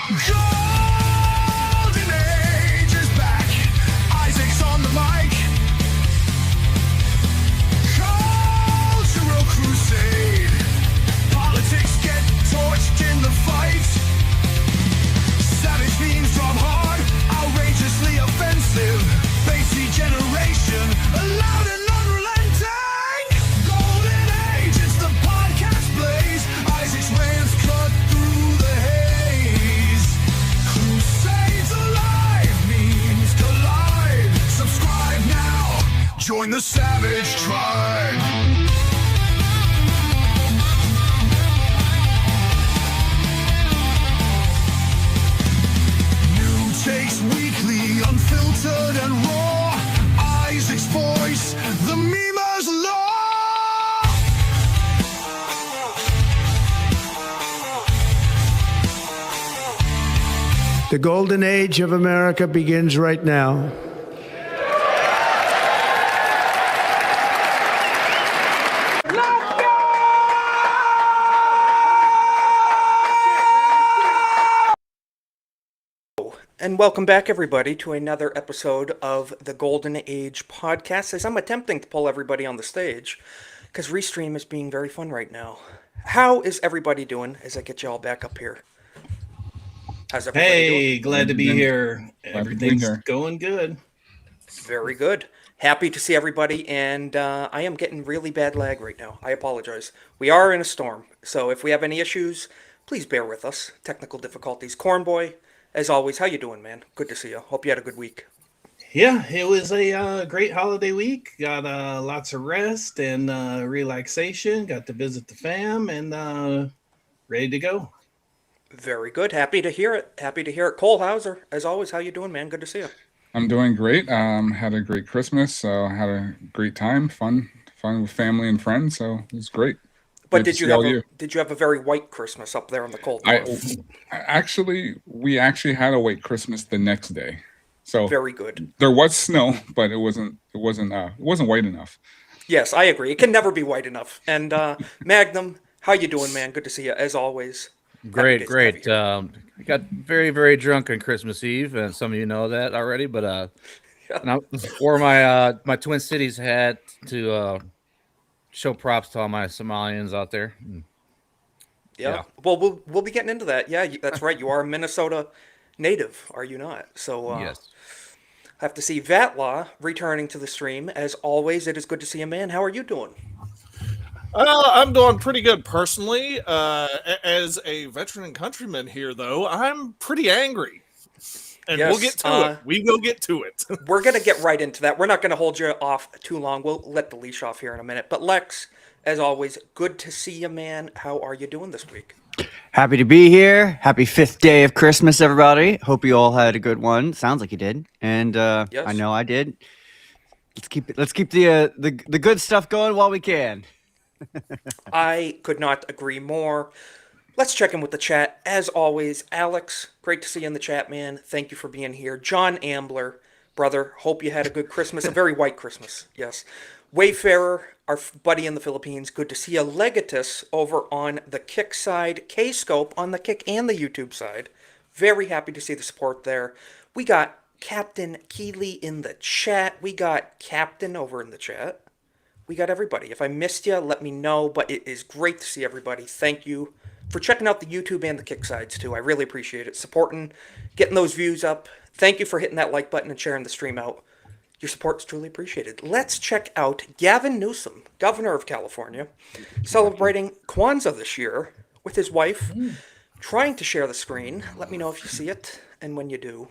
Golden Age is back. Isaac's on the mic. Cultural crusade. Politics get torched in the fight. Savage themes drop hard, outrageously offensive. Bassy generation, loud and unrelenting. Golden Age, it's the podcast blaze. Isaac's rants cut through the haze. Crusades alive, memes collide. Subscribe now, join the savage tribe. Takes weekly, unfiltered and raw. Isaac's voice, the memer's law. The golden age of America begins right now. And welcome back, everybody, to another episode of the Golden Age podcast. As I'm attempting to pull everybody on the stage, because Restream is being very fun right now. How is everybody doing as I get you all back up here? How's everybody doing? Glad to be here. Everything's going good. Very good. Happy to see everybody, and I am getting really bad lag right now. I apologize. We are in a storm, so if we have any issues, please bear with us. Technical difficulties. Cornboy, as always, how you doing, man? Good to see you. Hope you had a good week. Yeah, it was a great holiday week. Got lots of rest and relaxation. Got to visit the fam and ready to go. Very good. Happy to hear it. Happy to hear it. Cole Hauser, as always, how you doing, man? Good to see you. I'm doing great. Had a great Christmas. So had a great time. Fun with family and friends. So it was great. But did you have a very white Christmas up there in the cold north? We actually had a white Christmas the next day. So very good. There was snow, but it wasn't white enough. Yes, I agree. It can never be white enough. And Magnum, how you doing, man? Good to see you as always. Great. I got very, very drunk on Christmas Eve, and some of you know that already. But and I wore my Twin Cities hat to show props to all my Somalians out there. Yeah. Well, we'll be getting into that. Yeah, that's right. You are a Minnesota native, are you not? So yes. I have to see Vatlaw returning to the stream. As always, it is good to see you, man. How are you doing? I'm doing pretty good personally. As a veteran and countryman here, though, I'm pretty angry. And yes, we'll get to it. We will get to it. We're going to get right into that. We're not going to hold you off too long. We'll let the leash off here in a minute. But Lex, as always, good to see you, man. How are you doing this week? Happy to be here. Happy 5th day of Christmas, everybody. Hope you all had a good one. Sounds like you did. And yes. I know I did. Let's keep the good stuff going while we can. I could not agree more. Let's check in with the chat. As always, Alex, great to see you in the chat, man. Thank you for being here. John Ambler, brother, hope you had a good Christmas. A very white Christmas, yes. Wayfarer, our buddy in the Philippines, good to see you. Legatus over on the Kick side. K-Scope on the Kick and the YouTube side. Very happy to see the support there. We got Captain Keeley in the chat. We got Captain over in the chat. We got everybody. If I missed you, let me know. But it is great to see everybody. Thank you for checking out the YouTube and the Kick sides, too. I really appreciate it. Supporting, getting those views up. Thank you for hitting that like button and sharing the stream out. Your support is truly appreciated. Let's check out Gavin Newsom, governor of California, celebrating Kwanzaa this year with his wife, trying to share the screen. Let me know if you see it, and when you do.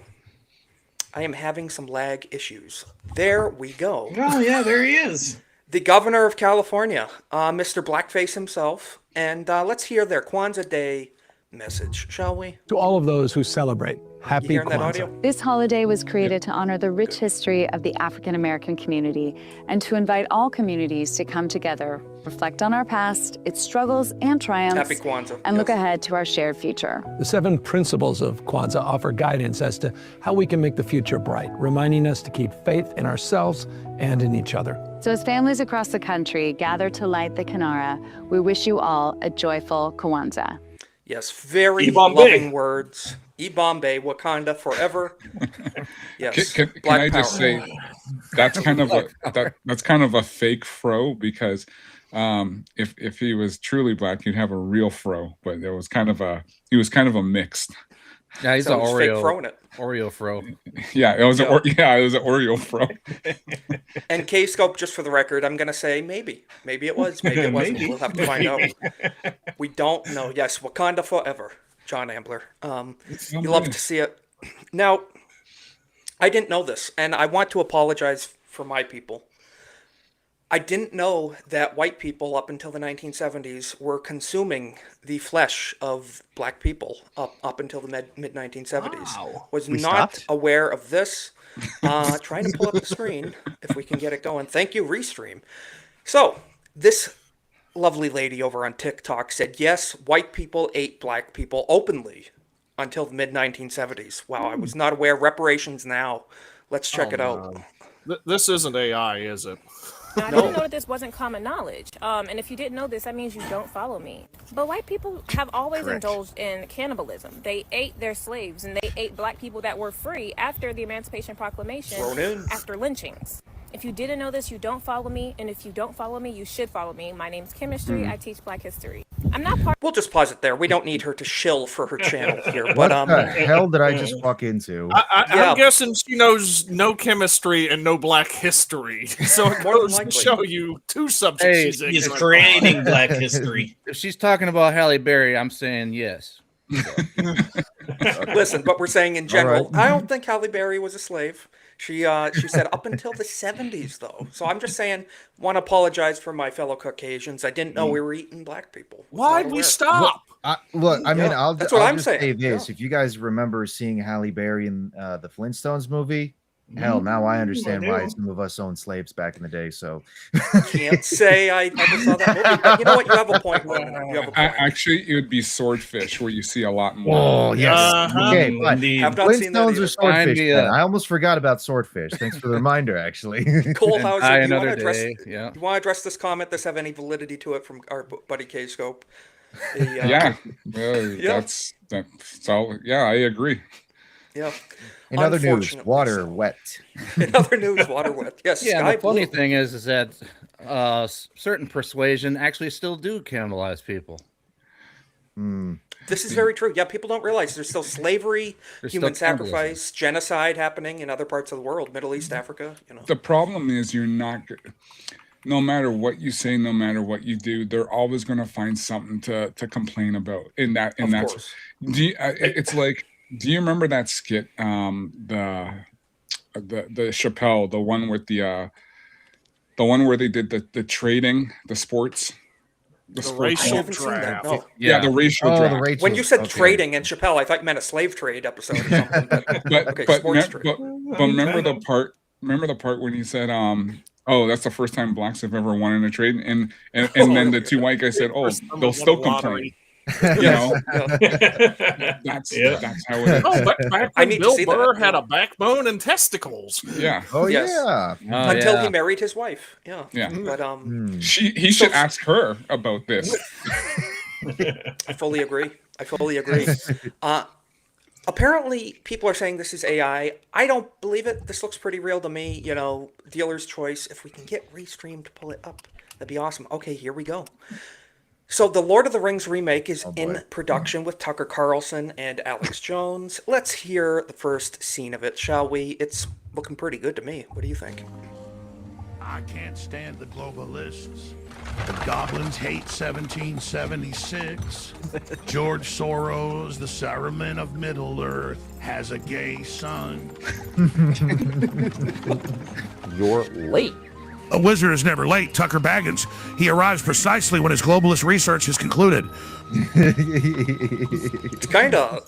I am having some lag issues. There we go. Oh, yeah, there he is. The governor of California, Mr. Blackface himself. And let's hear their Kwanzaa Day message, shall we? To all of those who celebrate, happy Kwanzaa. This holiday was created to honor the rich history of the African American community and to invite all communities to come together, reflect on our past, its struggles and triumphs, Happy Kwanzaa. and look ahead to our shared future. The 7 principles of Kwanzaa offer guidance as to how we can make the future bright, reminding us to keep faith in ourselves and in each other. So as families across the country gather to light the Kinara, we wish you all a joyful Kwanzaa. Yes, very E-Bombay. loving words. E-Bombay, Wakanda forever. Yes, Can Black I just Power. say that's kind of that's kind of a fake fro because if he was truly black, he'd have a real fro, but he was kind of a mixed. Yeah, he's So an he's fake Oreo. throwing it. Oreo fro. Yeah, it was it was an Oreo fro. And K-Scope, just for the record, I'm going to say maybe. Maybe it was. Maybe it wasn't. Maybe. We'll have to find out. We don't know. Yes, Wakanda forever, John Ambler. You love to see it. Now, I didn't know this, and I want to apologize for my people. I didn't know that white people up until the 1970s were consuming the flesh of black people up until the mid 1970s. Wow. Was We not stopped? aware of this. Trying to pull up the screen if we can get it going. Thank you, Restream. So, this lovely lady over on TikTok said, yes, white people ate black people openly until the mid 1970s. Wow, I was not aware. Reparations now. Let's check it out. This isn't AI, is it? Now, I didn't know that this wasn't common knowledge. And if you didn't know this, that means you don't follow me. But white people have always indulged in cannibalism. They ate their slaves, and they ate black people that were free after the Emancipation Proclamation, Thrown in. after lynchings. If you didn't know this, you don't follow me. And if you don't follow me, you should follow me. My name's Chemistry. I teach Black history. I'm not part. We'll just pause it there. We don't need her to shill for her channel here. What But the hell did I just walk into? Yeah. I'm guessing she knows no chemistry and no black history. So it More than goes to likely. show you two subjects Hey, she's He's ignorant creating black history. If she's talking about Halle Berry, I'm saying yes. listen, but we're saying in general, right. I don't think Halle Berry was a slave. She said up until the 70s, though. So I'm just saying, want to apologize for my fellow Caucasians. I didn't know we were eating black people. Was not Why'd we aware. stop? Look, I mean, Yeah, that's what I'll I'm just saying. say this: Yeah. if you guys remember seeing Halle Berry in the Flintstones movie, hell, now I understand I why do. some of us owned slaves back in the day. So, Can't say I ever saw that movie. But you know what? You have a point, Ronan. You have a point. Actually, it would be swordfish where you see a lot more. oh yes, Uh-huh. okay, fine. Indeed. Have not seen that Flintstones either. or swordfish? Find me then. a- I almost forgot about swordfish. Thanks for the reminder. Actually, Cole And Hauser, die do you want to another address? day. Yeah. You want to address this comment? Does have any validity to it from our buddy K Scope? Yeah, that's all. Yeah, I agree. Yeah. in other news, Unfortunately, water so. wet. In other news, water wet. Yes. Yeah, and Sky the funny blue. thing is that certain persuasion actually still do cannibalize people. This is very true. Yeah, people don't realize there's still slavery, There's human still cannibalism. sacrifice, genocide happening in other parts of the world, Middle East, Africa. You know. The problem is you're not. No matter what you say, no matter what you do, they're always going to find something to complain about. In that, Of course. it's like, do you remember that skit? The Chappelle, the one with the one where they did the trading, the sports, The sports- I racial haven't seen that. draft. No. yeah, the racial Oh, draft. the Rachel. When you said okay. trading and Chappelle, I thought you meant a slave trade episode or something. but okay, but, sports me- trade. but remember the part when he said oh, that's the first time blacks have ever won in a trade, and then the two white guys said, oh, First time they'll we still won the lottery. complain. You know, Yeah. that's Yeah. that's how it is. Oh, back I when need to Bill see that. Burr had a backbone and testicles. Yeah, Oh Yes. yeah. Oh, Until yeah. he married his wife. Yeah. yeah. But He should ask her about this. I fully agree. Apparently, people are saying this is AI. I don't believe it. This looks pretty real to me. You know, dealer's choice. If we can get Restream to pull it up, that'd be awesome. Okay, here we go. So the Lord of the Rings remake is in production with Tucker Carlson and Alex Jones. Let's hear the first scene of it, shall we? It's looking pretty good to me. What do you think? I can't stand the globalists. The goblins hate 1776. George Soros, the Saruman of Middle Earth, has a gay son. You're late. A wizard is never late, Tucker Baggins. He arrives precisely when his globalist research is concluded. It's kind of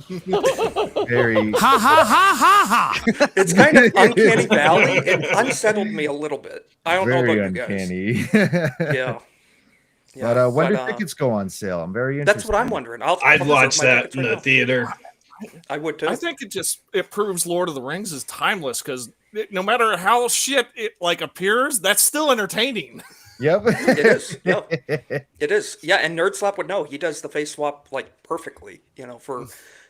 Very. Ha ha ha ha ha! it's kind of uncanny valley. It unsettled me a little bit. I don't know Very about you guys. uncanny. Yeah. But when do but, tickets go on sale? I'm very interested. That's what I'm wondering. I'd I'd watch that in the theater. I would too. I think it proves Lord of the Rings is timeless because no matter how shit it like appears, that's still entertaining. Yep. It is. Yeah. It is. Yeah, and Nerd Slap would know. He does the face swap like perfectly, for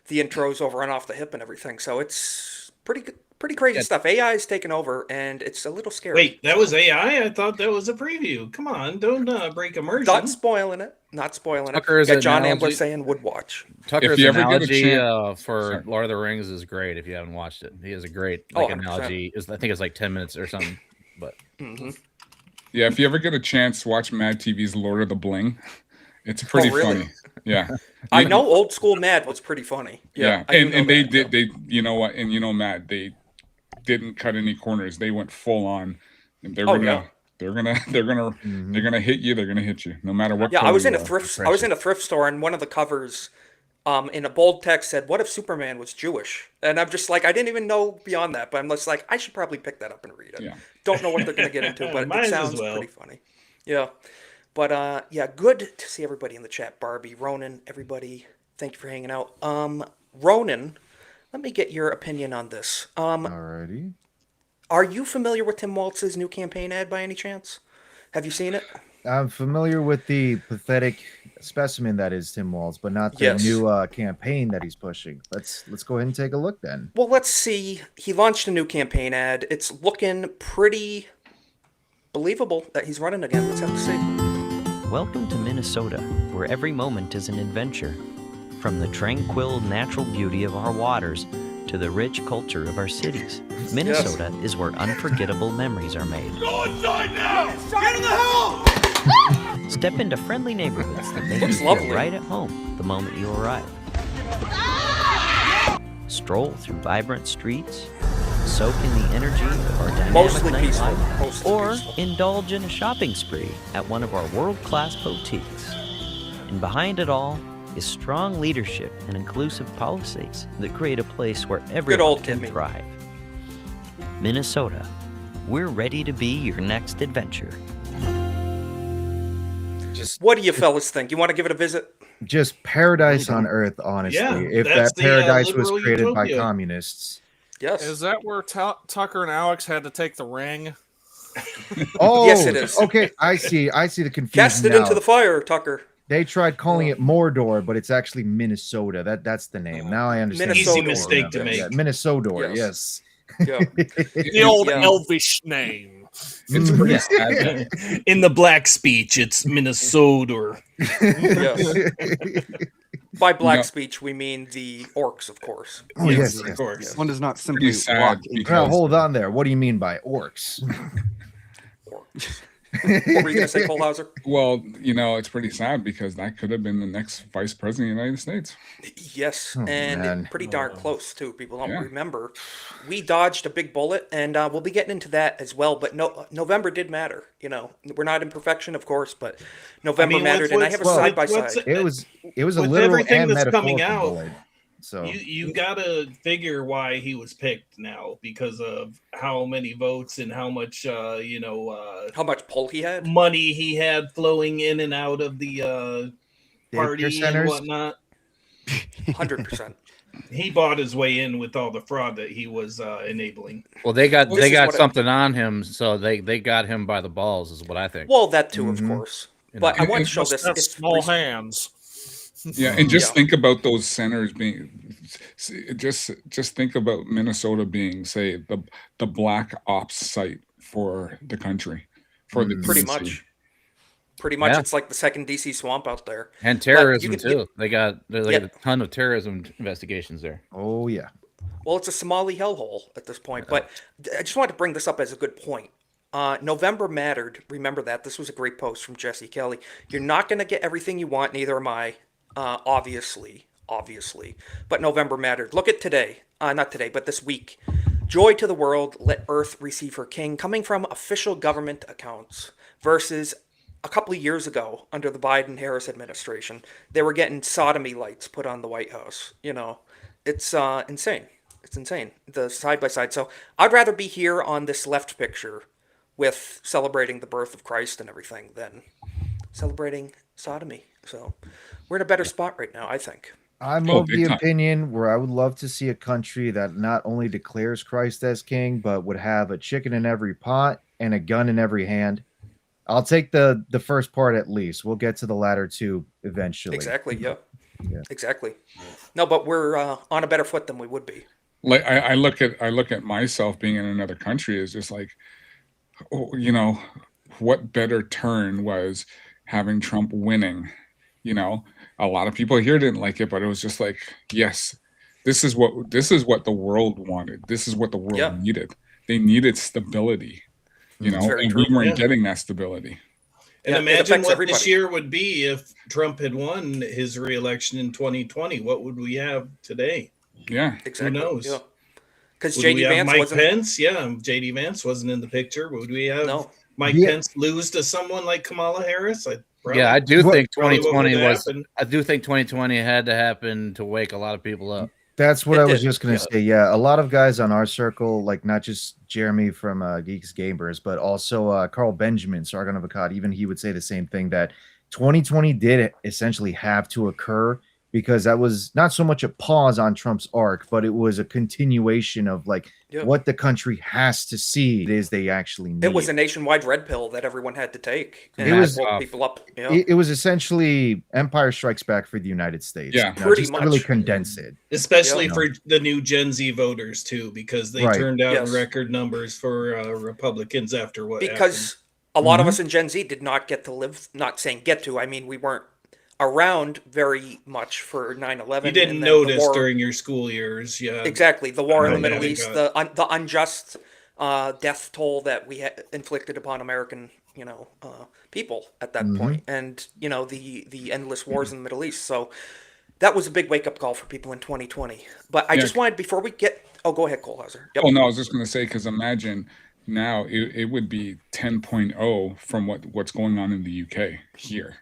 the intros over and off the hip and everything. So it's pretty crazy stuff. AI is taking over, and it's a little scary. Wait, that was AI? I thought that was a preview. Come on, don't break immersion. Not spoiling it. Not spoiling Tucker's it. Got John analogy- Ambler saying would watch. Tucker's you ever get a analogy chance- for Sorry. Lord of the Rings is great. If you haven't watched it, he has a great 100%. analogy. I think it's like 10 minutes or something. But Yeah, if you ever get a chance, watch Mad TV's Lord of the Bling. It's pretty really? funny. Yeah. I know old school Mad was pretty funny. Yeah, I do and know they that, did you know what? And Matt, they didn't cut any corners. They went full on. And they're gonna hit you. They're gonna hit you no matter what. Yeah, I color was in you a are. thrift. I was in a thrift store, and one of the covers, in a bold text said, "What if Superman was Jewish?" And I'm just like, I didn't even know beyond that, but I'm just like, I should probably pick that up and read it. Yeah. Don't know what they're gonna get into, but Might it as sounds well. pretty funny. Yeah, but yeah, good to see everybody in the chat. Barbie, Ronan, everybody, thank you for hanging out. Ronan, let me get your opinion on this. Alrighty. Are you familiar with Tim Waltz's new campaign ad by any chance? Have you seen it? I'm familiar with the pathetic specimen that is Tim Walz, but not the Yes. new campaign that he's pushing. Let's go ahead and take a look then. Well, let's see. He launched a new campaign ad. It's looking pretty believable that he's running again. Let's have to see. Welcome to Minnesota, where every moment is an adventure. From the tranquil natural beauty of our waters to the rich culture of our cities, Minnesota is where unforgettable memories are made. Go inside now! Get in the house! Step into friendly neighborhoods that make you Looks feel lovely. right at home the moment you arrive. Stroll through vibrant streets, soak in the energy of our dynamic Mostly peaceful. nightlife, Mostly or peaceful. indulge in a shopping spree at one of our world-class boutiques. And behind it all is strong leadership and inclusive policies that create a place where everyone old can Timmy. thrive. Minnesota, we're ready to be your next adventure. What do you fellas think? You want to give it a visit? Just paradise on earth, honestly. Yeah, if that's that the, paradise was liberal created by utopia. communists. Yes. Is that where Tucker and Alex had to take the ring? Oh, Yes, it is. Okay, I see the confusion Cast it now. into the fire, Tucker. They tried calling it Mordor, but it's actually Minnesota. That's the name. Now I understand. Minnesota. Easy mistake to Yeah, make. yeah, Minnesota, Yes. yes. Yeah. The old Yeah. elvish name. It's pretty sad. In the black speech, it's Minnesota. Yes. By black No. speech, we mean the orcs, of course. Oh, yes, of yes. course. One does not simply Pretty sad walk into Now, because hold on there. What do you mean by orcs? Orcs. What were you going to say, Kohlhauser? well, it's pretty sad because that could have been the next vice president of the United States. Yes, Oh, and man. pretty darn close too. People don't Yeah. remember. We dodged a big bullet, and we'll be getting into that as well. But November did matter. We're not in perfection, of course, but November mattered, and I have a side by what's- side. It was a With literal everything and that's metaphorical coming out, bullet. So You gotta figure why he was picked now because of how many votes and how much How much pull he had? money he had flowing in and out of the daycare party and centers. whatnot. 100%. He bought his way in with all the fraud that he was enabling. well, they got This is what something on him, so they got him by the balls, is what I think. Well, that too, Mhm. of course. You But know. I want to And show Must this. have It's small recent. hands. Yeah, and just Yeah. think about those centers being. Just think about Minnesota being, say, the black ops site for the country, for the Pretty DNC. much. Pretty much, Yeah. it's like the second DC swamp out there. And But terrorism you can- too. They got Yeah. a ton of terrorism investigations there. oh yeah. Well, it's a Somali hellhole at this point. But I just wanted to bring this up as a good point. November mattered. Remember that. This was a great post from Jesse Kelly. You're not going to get everything you want. Neither am I. Obviously. But November mattered. Look at today. Not today, but this week. Joy to the world. Let Earth receive her king. Coming from official government accounts versus a couple of years ago under the Biden-Harris administration. They were getting sodomy lights put on the White House. It's insane. It's insane, the side-by-side. So I'd rather be here on this left picture with celebrating the birth of Christ and everything than celebrating sodomy. So we're in a better spot right now, I think. I'm Oh, of big the time. opinion where I would love to see a country that not only declares Christ as king, but would have a chicken in every pot and a gun in every hand. I'll take the first part at least. We'll get to the latter two eventually. Exactly. Yeah. Exactly. No, but we're on a better foot than we would be. Like I look at myself being in another country as just like, oh, you know, what better turn was having Trump winning? You know, a lot of people here didn't like it, but it was just like, yes, this is what the world wanted. This is what the world needed. They needed stability, you know, and we weren't getting that stability. And imagine what this year would be if Trump had won his re-election in 2020. What would we have today? Yeah, exactly. Who knows? Yeah. Because JD Vance Mike Pence, JD Vance wasn't in the picture. Would we have Mike Pence lose to someone like Kamala Harris? I do think 2020 was. I do think 2020 had to happen to wake a lot of people up. That's what I was just going to say. Yeah, a lot of guys on our circle, like not just Jeremy from Geeks Gamers, but also Carl Benjamin, Sargon of Akkad, even he would say the same thing, that 2020 did essentially have to occur because that was not so much a pause on Trump's arc, but it was a continuation of like what the country has to see is they actually need. It was a nationwide red pill that everyone had to take. And it was woke people up. Yeah. It was essentially Empire Strikes Back for the United States. Yeah, pretty just much. To really condense it, especially for the new Gen Z voters too, because they turned out in record numbers for Republicans after what happened. A lot of us in Gen Z did not get to live. Not saying get to. I mean, we weren't around very much for 9/11. You didn't notice during your school years, exactly. The war in the Middle East, the unjust death toll that we had inflicted upon American, people at that point, and the endless wars in the Middle East. So that was a big wake up call for people in 2020. But I just wanted before we get. Oh, go ahead, Kohlhauser. Yep. Oh no, I was just going to say because imagine now it would be 10.0 from what's going on in the UK here.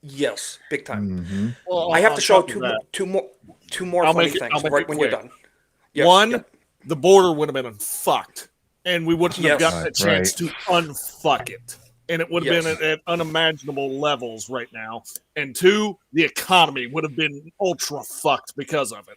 Yes, big time. Mm-hmm. Well, I have to show two more funny things right when you're done. Yes, one, the border would have been fucked, and we wouldn't have gotten a chance to unfuck it, and it would have been at unimaginable levels right now. And two, the economy would have been ultra fucked because of it.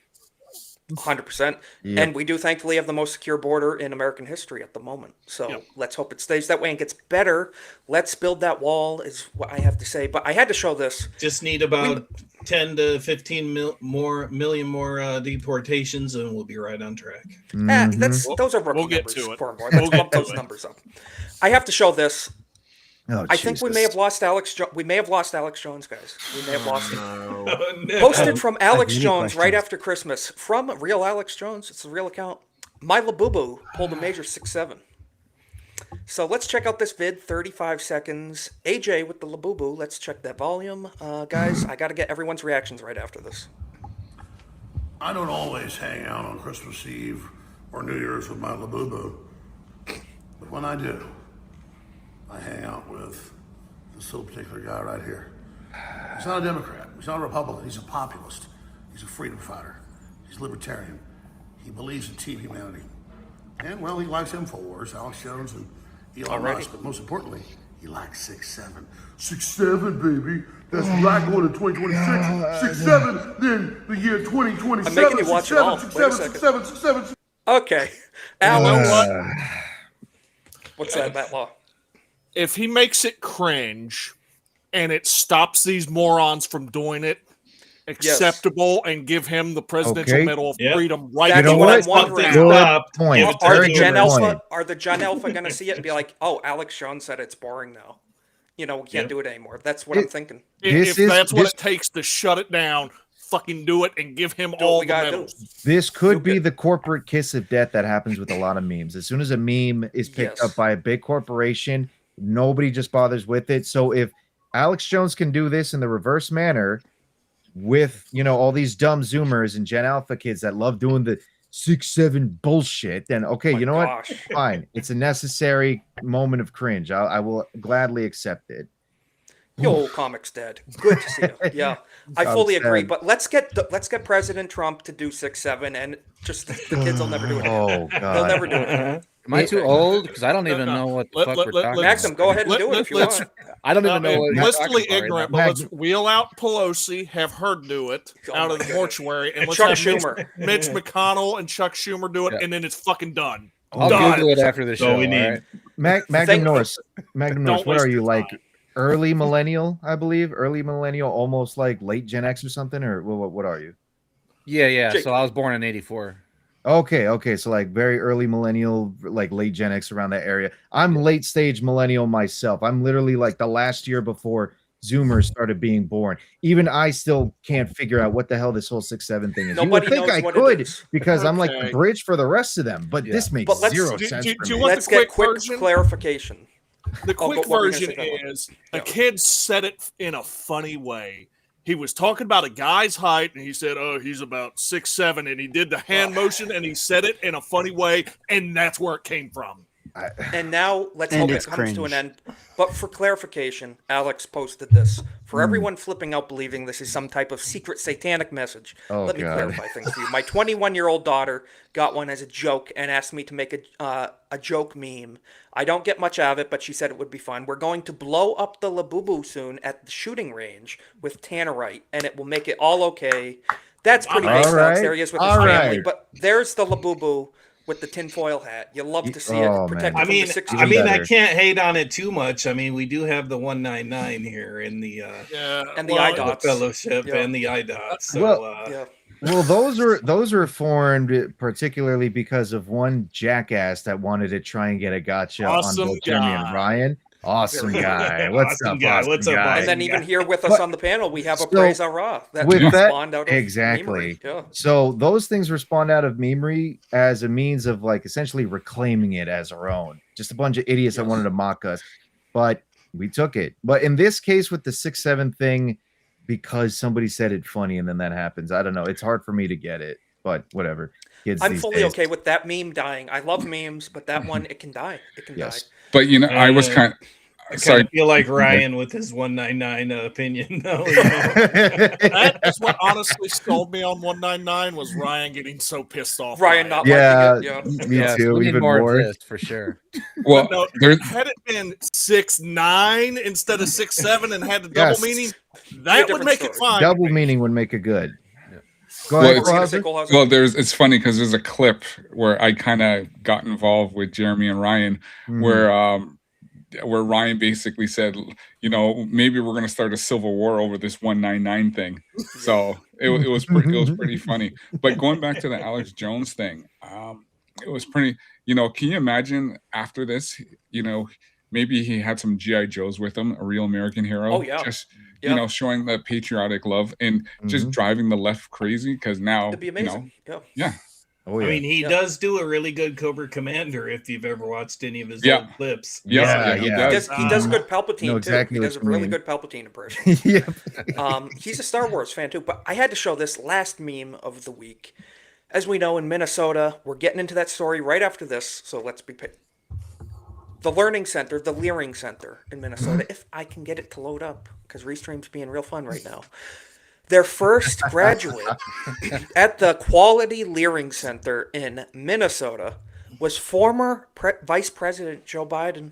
100%. And we do thankfully have the most secure border in American history at the moment. So let's hope it stays that way and gets better. Let's build that wall is what I have to say. But I had to show this. Just need about 10 to 15 million more deportations and we'll be right on track. Those are rookie numbers. Let's bump those numbers up. I have to show this. Oh, I think we may have lost Alex. We may have lost Alex Jones, guys. We may have lost him. Posted from Alex Jones right after Christmas from real Alex Jones. It's a real account. My Labubu pulled a major 6-7. So let's check out this vid. 35 seconds. AJ with the Labubu. Let's check that volume, guys. I got to get everyone's reactions right after this. I don't always hang out on Christmas Eve or New Year's with my Labubu, but when I do, I hang out with this little particular guy right here. He's not a Democrat. He's not a Republican. He's a populist. He's a freedom fighter. He's libertarian. He believes in team humanity. And, well, he likes InfoWars, Alex Jones, and Elon Musk. But most importantly, he likes 6-7. 6-7, baby. That's right going to 2026. 6-7, then the year 2027. I'm making you watch it all. Wait a second. 6-7. Okay. Alex. What's that, Matt Law? If he makes it cringe and it stops these morons from doing it, acceptable and give him the Presidential Medal of Freedom right now. That's what I'm wondering. Point. Are the Gen Alpha going to see it and be like, oh, Alex Jones said it's boring now. We can't do it anymore. That's what I'm thinking. If that's what it takes to shut it down, fucking do it and give him all the medals. This could be the corporate kiss of death that happens with a lot of memes. As soon as a meme is picked up by a big corporation, nobody just bothers with it. So if Alex Jones can do this in the reverse manner with, all these dumb Zoomers and Gen Alpha kids that love doing the 6-7 bullshit, then okay, what? Fine. It's a necessary moment of cringe. I will gladly accept it. Yo, comics dead. Good to see you. Yeah, I fully agree. But let's get President Trump to do 6-7, and just the kids will never do it. Oh God, they'll never do it. Am I too old? Because I don't even know what the fuck we're talking about. Maxim, go ahead and do it if you want. I don't even know what you're blissfully talking ignorant, about but let's wheel out Pelosi, have her do it out of the mortuary, and let's Chuck have Schumer. Mitch McConnell and Chuck Schumer do it, and then it's fucking done. I'll Google it after the show. We need Magnum Norris. Magnum Norris. Don't What waste are you your like? time. Early millennial, I believe. Early millennial, almost like late Gen X or something. Or what are you? Yeah. Jake. So I was born in '84. Okay. So like very early millennial, like late Gen X around that area. I'm late stage millennial myself. I'm literally like the last year before Zoomers started being born. Even I still can't figure out what the hell this whole 6'7" thing is. Nobody you would think knows I what it could is. because I'm like the Okay. bridge for the rest of them, but this makes But let's- zero Do- sense do- for do you me. want Let's the get quick quick version? clarification. The Oh, quick what were you version gonna say, Tyler? is a kid said it in a funny way. He was talking about a guy's height, and he said, "Oh, he's about 6'7", and he did the hand motion, and he said it in a funny way, and that's where it came from. And now let's And hope it it's comes to an cringe. end. But for clarification, Alex posted this. Hmm. For everyone flipping out believing this is some type of secret satanic message, Oh, let me God. clarify things for you. My 21-year-old daughter got one as a joke and asked me to make a joke meme. I don't get much out of it, but she said it would be fun. We're going to blow up the Labubu soon at the shooting range with tannerite, and it will make it all okay. That's pretty All based, Alex. right. There he is with his All family. right. But there's the Labubu with the tinfoil hat. You love to see it. Oh, Protected man. from the 6 Even I better. can't hate on it too much. I mean, we do have the 199 here in the and the eye dots. fellowship Yeah. and the eye dots. So, Well, Well, those are formed particularly because of one jackass that wanted to try and get a gotcha Awesome on both Jeremy and guy. Ryan. Awesome guy. What's Awesome up, guy. awesome What's up, guy? And then even here with us But- on the panel, we have a so, praise Ra that with that, spawned out of exactly. memery. Yeah. So those things were spawned out of memery as a means of like essentially reclaiming it as our own. Just a bunch of idiots that wanted to mock us, but we took it. But in this case, with the 6'7" thing, because somebody said it funny and then that happens. I don't know. It's hard for me to get it, but whatever. Kids I'm these fully days. okay with that meme dying. I love memes, but that one, it can die. It can die. But you know, I was kind I sorry. kind of feel like Ryan with his 199 opinion, though. You know? That is what honestly sold me on 199 was Ryan getting so pissed off. Ryan not Yeah, liking it. me Yes, too. we need Even more more. of this for sure. Well, No, there's had it been 6'9" instead of 6'7" and had the double Yes. meaning, that would different make it story. fine. Double meaning would make it good. Go Well, ahead, it's- Kohlhauser. Kohlhauser? well, it's funny because there's a clip where I kind of got involved with Jeremy and Ryan, where Ryan basically said, you know, maybe we're going to start a civil war over this 199 thing. So it was pretty funny. But going back to the Alex Jones thing, it was pretty. You know, can you imagine after this? You know, maybe he had some GI Joes with him, a real American hero. Oh, yeah. Just Yeah. you know, showing the patriotic love and just driving the left crazy because now It'd be you amazing. know, Yeah. yeah. Oh, yeah. I mean, he Yeah. does do a really good Cobra Commander if you've ever watched any of his Yeah. old clips. Yeah, he yeah. does. He does a good Palpatine, know too. exactly He what does a you really mean. good Palpatine impression. Yep. He's a Star Wars fan, too. But I had to show this last meme of the week. As we know, in Minnesota, we're getting into that story right after this, so let's be the Learning Center, the Leering Center in Minnesota, if I can get it to load up, because Restream's being real fun right now. Their first graduate at the Quality Leering Center in Minnesota was former Vice President Joe Biden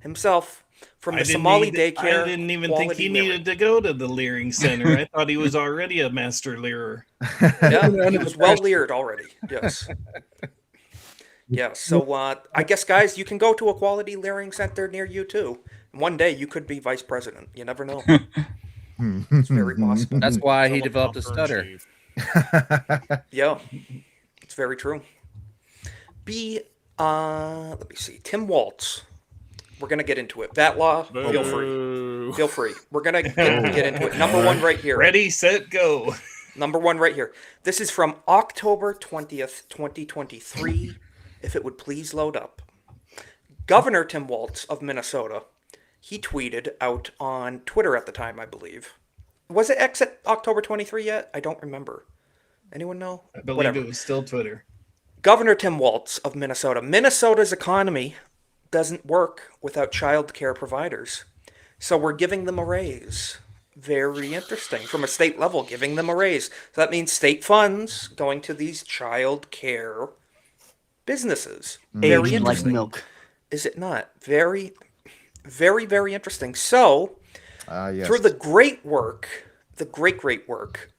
himself from the Somali Daycare. I didn't even think Quality he Leering. needed to go to the Leering Center. I thought he was already a master learer. Yeah, he was well leered already. Yes. Yeah, so I guess, guys, you can go to a Quality Leering Center near you, too. One day you could be vice president. You never know. It's very possible. That's why he developed a stutter. Yeah, it's very true. Let me see. Tim Walz. We're going to get into it. Vatlaw, feel free. Feel free. We're going to get into it. Number one right here. Ready, set, go. Number one right here. This is from October 20th, 2023. If it would please load up. Governor Tim Walz of Minnesota, he tweeted out on Twitter at the time, I believe. Was it exit October 23 yet? I don't remember. Anyone know? I believe Whatever. it was still Twitter. Governor Tim Walz of Minnesota. Minnesota's economy doesn't work without child care providers. So we're giving them a raise. Very interesting. From a state level, giving them a raise. So that means state funds going to these child care businesses. Very Aged like interesting. milk. Is it not? Very, very, very interesting. So, Yes. through the great work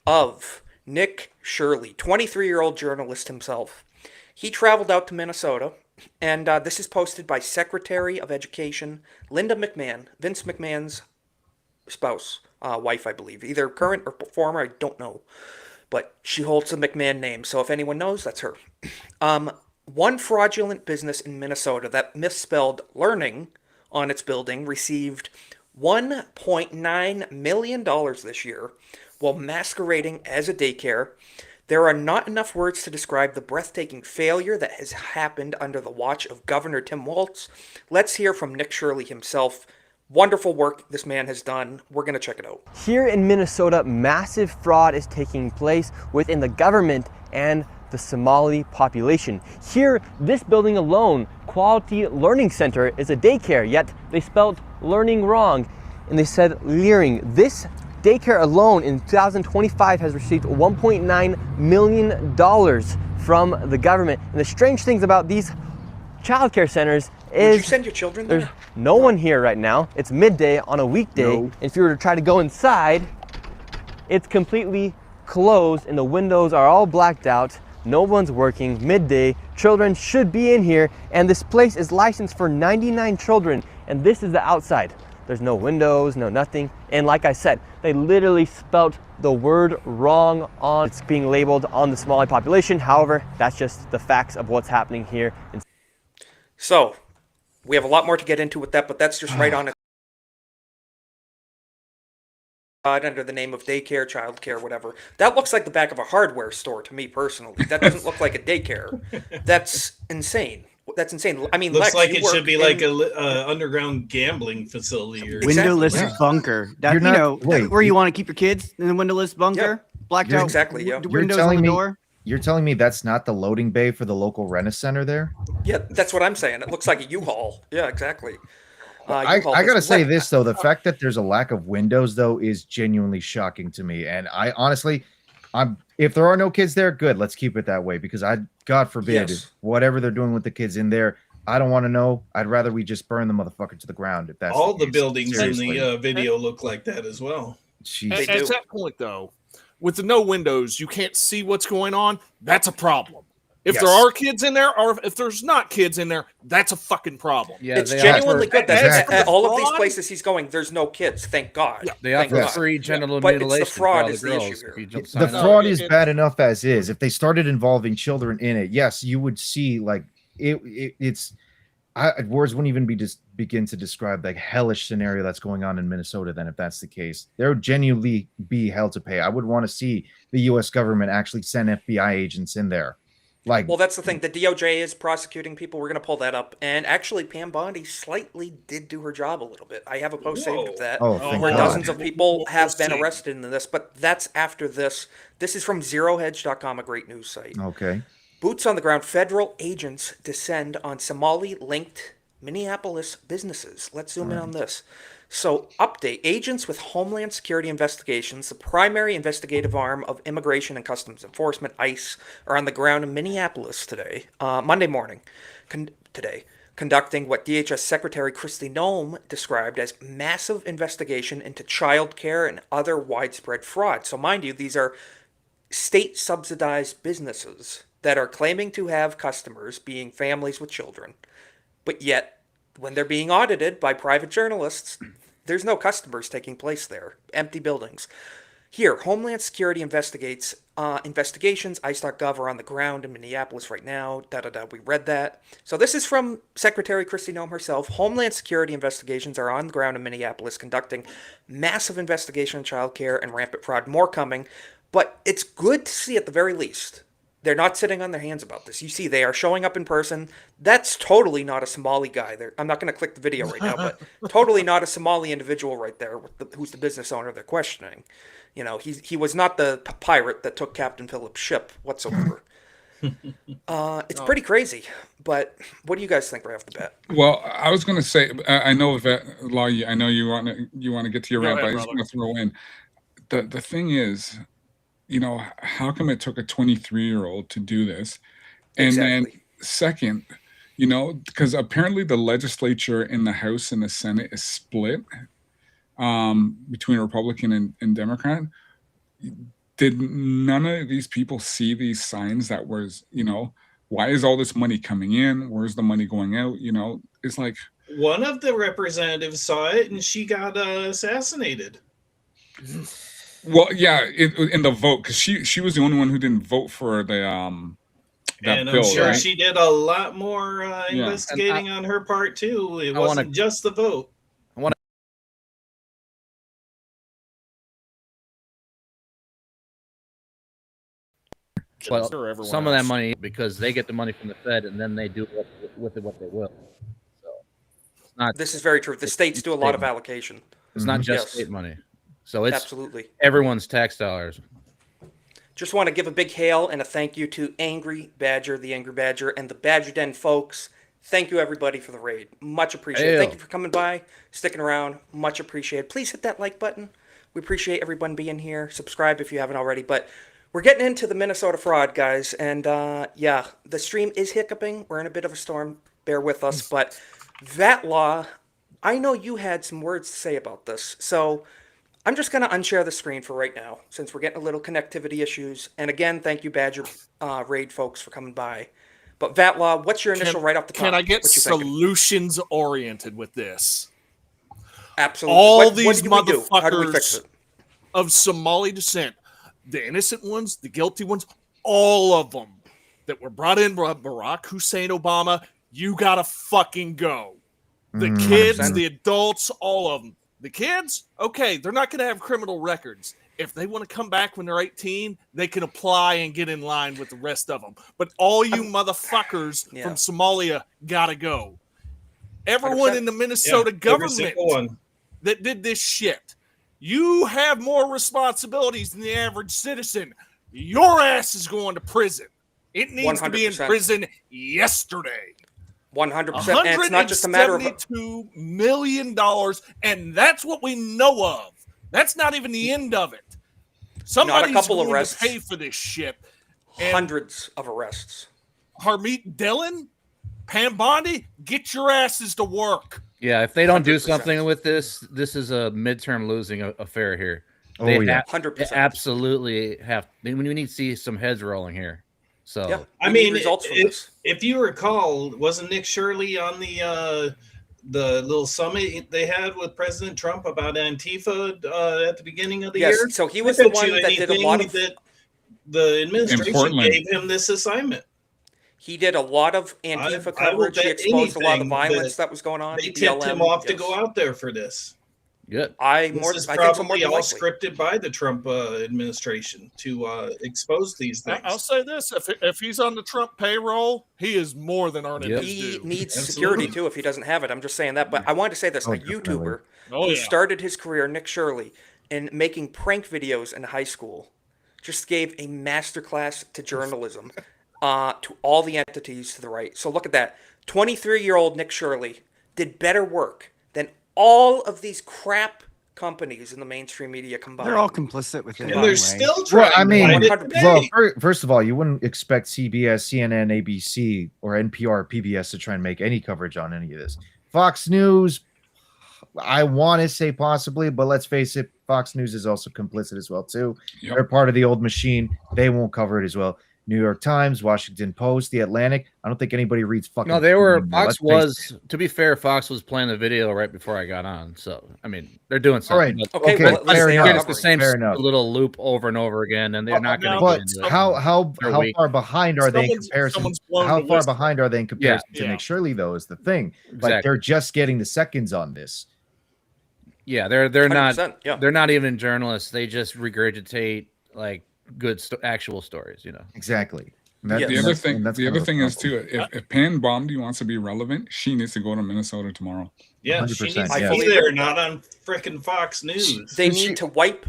of Nick Shirley, 23-year-old journalist himself, He traveled out to Minnesota, and this is posted by Secretary of Education Linda McMahon, Vince McMahon's spouse, wife, I believe. Either current or former, I don't know. But she holds the McMahon name, so if anyone knows, that's her. One fraudulent business in Minnesota that misspelled learning on its building received $1.9 million this year while masquerading as a daycare. There are not enough words to describe the breathtaking failure that has happened under the watch of Governor Tim Walz. Let's hear from Nick Shirley himself. Wonderful work this man has done. We're going to check it out. Here in Minnesota, massive fraud is taking place within the government and the Somali population. Here, this building alone, Quality Learning Center, is a daycare, yet they spelled learning wrong and they said leering. This daycare alone in 2025 has received $1.9 million from the government. And the strange things about these childcare centers is Would you send your children there? there's no one here right now. It's midday on a weekday. No. If you were to try to go inside, it's completely closed and the windows are all blacked out. No one's working, midday, children should be in here, and this place is licensed for 99 children, and this is the outside. There's no windows, no nothing, and like I said, they literally spelt the word wrong on it's being labeled on the Somali population. However, that's just the facts of what's happening here. So, we have a lot more to get into with that, but that's just right on it. Under the name of daycare, childcare, whatever. That looks like the back of a hardware store to me personally. That doesn't look like a daycare. That's insane. That's insane. I mean, looks Lex, like you it work should be in- like a underground gambling facility or Windowless something. bunker. That, You're not- you know, wait, where you you- want to keep your kids in a windowless bunker, blacked out Exactly, yeah. windows on the door. You're telling me that's not the loading bay for the local Renaissance Center there? Yeah, that's what I'm saying. It looks like a U-Haul. Yeah, exactly. I U-Haul gotta is- say this though, the fact that there's a lack of windows though is genuinely shocking to me. And I honestly, if there are no kids there, good, let's keep it that way, because God forbid, Yes. whatever they're doing with the kids in there, I don't want to know. I'd rather we just burn the motherfucker to the ground. If that's All the case. buildings Seriously. in the video look like that as well. Jeez. At that point, though, with the no windows, you can't see what's going on. That's a problem. If Yes. there are kids in there, or if there's not kids in there, that's a fucking problem. Yeah, It's they genuinely offer, good that Exactly. at all of these Fraud? places he's going, there's no kids. Thank God. Yeah. they Thank offer God. free genital But it's the mutilation for fraud all the is the girls. issue if here. you don't The sign fraud up. is bad enough as is. If they started involving children in it, yes, you would see like it's words wouldn't even begin to describe the hellish scenario that's going on in Minnesota. Then, if that's the case, there would genuinely be hell to pay. I would want to see the U.S. government actually send FBI agents in there. Like, Well, that's the thing. The DOJ is prosecuting people. We're going to pull that up. And actually, Pam Bondi slightly did do her job a little bit. I have a post saved of that Oh, thank where God. dozens of people have been see. arrested in this. But that's after this. This is from ZeroHedge.com, a great news site. okay, Boots on the ground, federal agents descend on Somali-linked Minneapolis businesses. Let's zoom in on this. So, update. Agents with Homeland Security Investigations, the primary investigative arm of Immigration and Customs Enforcement, ICE, are on the ground in Minneapolis today, Monday morning, conducting what DHS Secretary Kristi Noem described as massive investigation into child care and other widespread fraud. So, mind you, these are state-subsidized businesses that are claiming to have customers being families with children, but yet when they're being audited by private journalists, there's no customers taking place there. Empty buildings. Here, Homeland Security investigations, ICE.gov are on the ground in Minneapolis right now. We read that. So this is from Secretary Kristi Noem herself. Homeland Security investigations are on the ground in Minneapolis conducting massive investigation in child care and rampant fraud. More coming. But it's good to see at the very least. They're not sitting on their hands about this. You see, they are showing up in person. That's totally not a Somali guy. I'm not going to click the video right now, but totally not a Somali individual right there who's the business owner they're questioning. You know, he was not the pirate that took Captain Phillips' ship whatsoever. It's pretty crazy. But what do you guys think right off the bat? Well, I was going to say, I know that Law. I know you want to get to your Go rant, ahead, but I just brother. want to throw in the thing is, you know, how come it took a 23-year-old to do this? And then second, you know, because apparently the legislature in the House and the Senate is split between Republican and Democrat. Did none of these people see these signs that was, you know, why is all this money coming in? Where's the money going out? You know, it's like one of the representatives saw it and she got assassinated. Well, yeah, in the vote, because she was the only one who didn't vote for the that and I'm bill, sure right? she did a lot more investigating on her part too. It wasn't just the vote. Well, some of that money, because they get the money from the Fed, and then they do with it what they will. So it's not. This is very true. The states do a lot of allocation. It's not just state money. So it's absolutely everyone's tax dollars. Just want to give a big hail and a thank you to Angry Badger, the Angry Badger, and the Badger Den folks. Thank you, everybody, for the raid. Much appreciated. Thank you for coming by, sticking around. Much appreciated. Please hit that like button. We appreciate everyone being here. Subscribe if you haven't already. But we're getting into the Minnesota fraud, guys. And, yeah, the stream is hiccuping. We're in a bit of a storm. Bear with us. But that law, I know you had some words to say about this. So I'm just going to unshare the screen for right now, since we're getting a little connectivity issues. And again, thank you, Badger Raid folks, for coming by. But Vatlaw, what's your initial right off the top? Can I get solutions oriented with this? Absolutely. All these what do we do? How do we fix motherfuckers it? of Somali descent, the innocent ones, the guilty ones, all of them that were brought in by Barack Hussein Obama, you gotta fucking go. The kids, 100%. the adults, all of them. The kids, okay, they're not going to have criminal records. If they want to come back when they're 18, they can apply and get in line with the rest of them. But all you motherfuckers from Somalia got to go. Everyone 100%. in the Minnesota government that did this shit, you have more responsibilities than the average citizen. Your ass is going to prison. It needs to be in 100%. prison yesterday. 100%. And it's not just a matter of $172 million, and that's what we know of. That's not even the end of it. Somebody's couple going arrests. to pay for this shit. And Hundreds of arrests. Harmeet Dillon, Pam Bondi, get your asses to work. Yeah, if they don't do 100%. something with this is a midterm losing affair here. Oh, They yeah. 100%. they absolutely have. We need to see some heads rolling here. So Yeah. I We need mean, results from this. if you recall, wasn't Nick Shirley on the little summit they had with President Trump about Antifa at the beginning of the Yes, year? so he was I the bet you one that did a lot of- anything that the administration Portland. gave him this assignment. He did a lot of Antifa I will coverage. He bet exposed a lot of anything violence that that was going on. They tipped him BLM, off to yes. go out there for this. good. I This think is so more probably than all likely. scripted by the Trump administration to expose these things. I'll say this: if he's on the Trump payroll, he is more than earning his He due. needs Absolutely. security too if he doesn't have it. I'm just saying that. But I wanted to say this: a YouTuber Oh, who yeah. started his career, Nick Shirley, in making prank videos in high school, just gave a masterclass to journalism to all the entities to the right. So look at that: 23-year-old Nick Shirley did better work than all of these crap companies in the mainstream media combined. They're all complicit with it. And anyway. they're still Well, trying I mean, to hide it 100%. today. well, first of all, you wouldn't expect CBS, CNN, ABC, or NPR, PBS to try and make any coverage on any of this. Fox News, I want to say possibly, but let's face it, Fox News is also complicit as well too. Yep. They're part of the old machine. They won't cover it as well. New York Times, Washington Post, The Atlantic. I don't think anybody reads fucking. No, they were. anymore. Fox Let's face was. To be fair, Fox was playing the video right before I got on. So I mean, they're doing it. All right. something. But Okay, well, fair they enough. are it's the same Fair enough. little loop over and over again, and they're not going to But get into it. how They're how weak. far behind are they in Someone's comparison? blown How the far whistle. behind are they in comparison to Yeah. Nick Shirley though? Is the thing. Like Exactly. they're just getting the seconds on this. Yeah, they're not. 100%, yeah. They're not even journalists. They just regurgitate like good actual stories. You know. Exactly. And Yes. The and other that's- thing, and that's the kind other of thing is problem. too, if Pan Bondi wants to be relevant, she needs to go to Minnesota tomorrow. Yeah, she 100%, needs to yeah. be there, not on frickin' Fox News. They need to wipe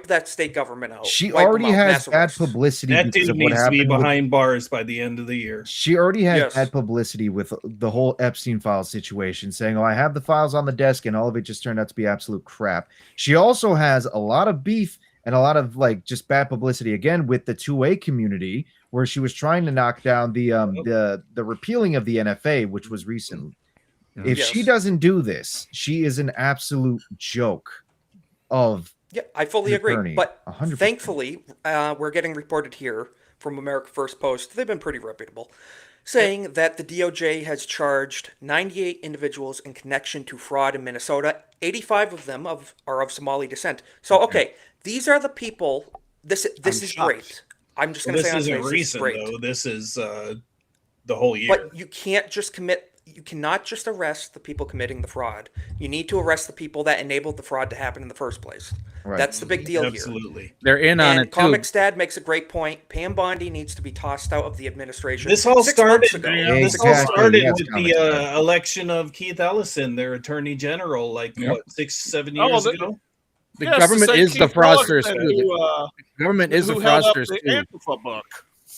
that state government out. She Wipe them already out, has mass bad arrests. publicity That because dude of what needs to be happened. behind bars by the end of the year. She already has Yes. bad publicity with the whole Epstein file situation, saying, "Oh, I have the files on the desk," and all of it just turned out to be absolute crap. She also has a lot of beef and a lot of like just bad publicity again with the 2A community, where she was trying to knock down the repealing of the NFA, which was recent. If she Yes. doesn't do this, she is an absolute joke of Yeah, I fully an agree. attorney, But 100%. thankfully, we're getting reported here from America First Post. They've been pretty reputable, saying that the DOJ has charged 98 individuals in connection to fraud in Minnesota. 85 of them are of Somali descent. So, okay, these are the people. This is great. I'm just going to say this on isn't this recent, is great. though. This is the whole year. But you cannot just arrest the people committing the fraud. You need to arrest the people that enabled the fraud to happen in the first place. Right. That's the big deal Absolutely. here. They're in on it too. Comics Dad makes a great point. Pam Bondi needs to be tossed out of the administration. This all 6 started. months ago. This all started with the election of Keith Ellison, their Attorney General, like what 6-7 years ago. The government is the fraudsters. The government is the fraudsters too. The Antifa book.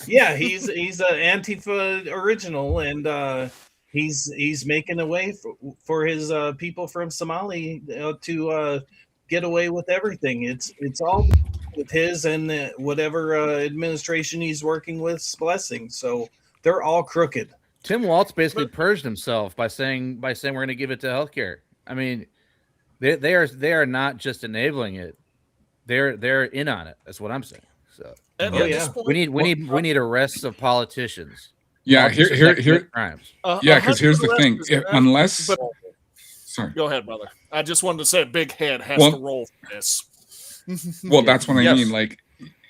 Yeah, he's an Antifa original, and he's making a way for his people from Somali to get away with everything. It's all with his and whatever administration he's working with's blessing. So they're all crooked. Tim Walz basically purged himself by saying we're going to give it to healthcare. I mean, they are not just enabling it; they're in on it. That's what I'm saying. So we need arrests of politicians. Yeah, here crimes. Yeah, because here's the thing: sorry, go ahead, brother. I just wanted to say, Big Head has to roll for this. Well, that's what I mean. Like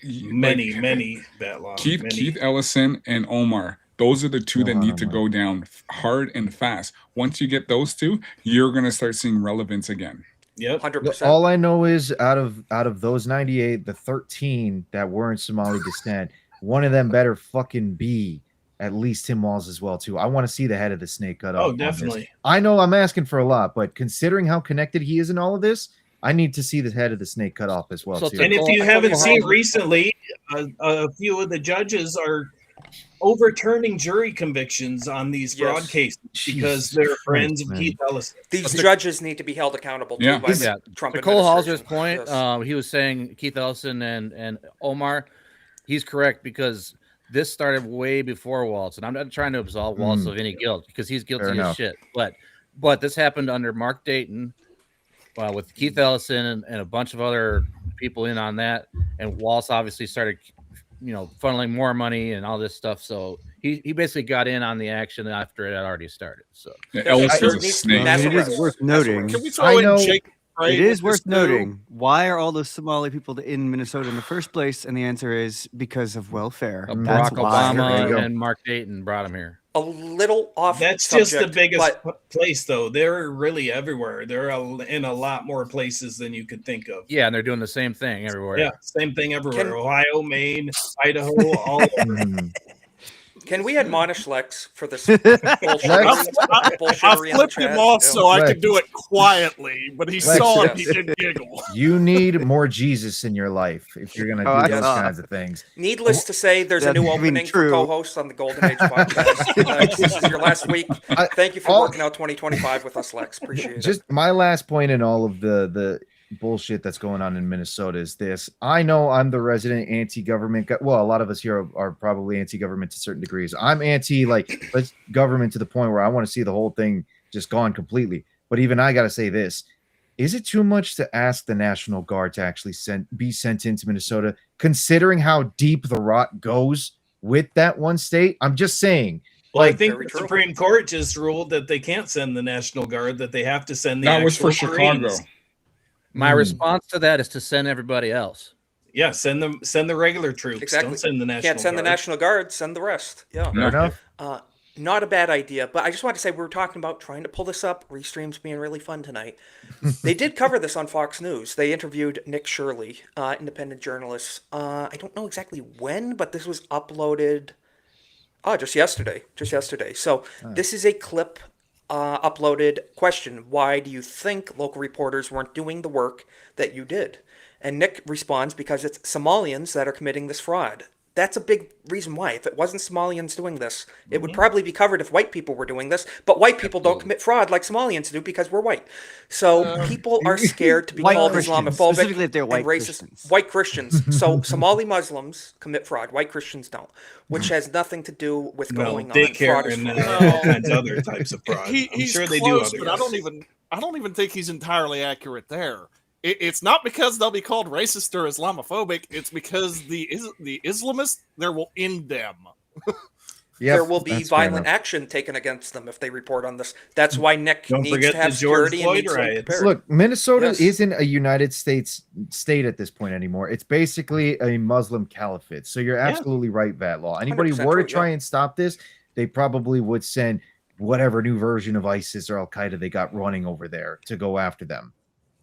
many that long. Keith Ellison and Omar. Those are the two that need to go down hard and fast. Once you get those two, you're gonna start seeing relevance again. Yep, 100%. All I know is out of those 98, the 13 that were in Somali descent, one of them better fucking be at least Tim Walz as well too. I want to see the head of the snake cut off. Oh, definitely. I know I'm asking for a lot, but considering how connected he is in all of this, I need to see the head of the snake cut off as well too. And if you haven't seen recently, a few of the judges are overturning jury convictions on these fraud cases because they're friends of Keith Ellison. These judges need to be held accountable too by the Trump Nicole Halser's administration. point, he was saying Keith Ellison and Omar, he's correct because this started way before Walz, and I'm not trying to absolve Walz of any guilt because he's guilty as shit. But this happened under Mark Dayton with Keith Ellison and a bunch of other people in on that, and Walz obviously started funneling more money and all this stuff. So he basically got in on the action after it had already started. So it is worth noting. Can we throw in Jake? It is worth noting. Why are all those Somali people in Minnesota in the first place? And the answer is because of welfare. Barack Obama and Mark Dayton brought him here. A little off. That's subject, just the biggest place, though. They're really everywhere. They're in a lot more places than you could think of. Yeah, and they're doing the same thing everywhere. Yeah, same thing everywhere. Ohio, Maine, Idaho, all over. Can we admonish Lex for this bullshit? I flipped him off so I could do it quietly, but he saw it. He did giggle. You need more Jesus in your life if you're going to do those kinds of things. Needless to say, there's a new opening for co-hosts on the Golden Age podcast. This is your last week. Thank you for working out 2025 with us, Lex. Appreciate it. Just my last point in all of the bullshit that's going on in Minnesota is this. I know I'm the resident anti-government. Well, a lot of us here are probably anti-government to certain degrees. I'm government to the point where I want to see the whole thing just gone completely. But even I got to say this. Is it too much to ask the National Guard to actually be sent into Minnesota, considering how deep the rot goes with that one state? I'm just saying. Well, I think the Supreme Court just ruled that they can't send the National Guard, that they have to send the That was for actual Chicago. Marines. My response to that is to send everybody else. Yeah, send the regular troops. Exactly. Don't send the National Can't send Guard. the National Guard. Send the rest. Yeah. Fair enough. Not a bad idea, but I just want to say we were talking about trying to pull this up. Restream's being really fun tonight. They did cover this on Fox News. They interviewed Nick Shirley, independent journalist. I don't know exactly when, but this was uploaded just yesterday. So this is a clip uploaded. Question: why do you think local reporters weren't doing the work that you did? And Nick responds, because it's Somalians that are committing this fraud. That's a big reason why. If it wasn't Somalians doing this, it would probably be covered if white people were doing this. But white people don't commit fraud like Somalians do because we're white. So people are scared to be called Islamophobic specifically if they're white and racist. Christians. White Christians. So Somali Muslims commit fraud. White Christians don't, which has nothing to do with going on. Daycare Fraud is and fraud. all kinds of other types of fraud. I'm He's sure they close, do but others. I don't even think he's entirely accurate there. It's not because they'll be called racist or Islamophobic. It's because the Islamists, there will end them. There will be violent action taken against them if they report on this. That's why Nick needs to have security and needs to be prepared. Look, Minnesota isn't a United States state at this point anymore. It's basically a Muslim caliphate. So you're absolutely right, Vatlaw. Anybody were to try and stop this, they probably would send whatever new version of ISIS or Al Qaeda they got running over there to go after them.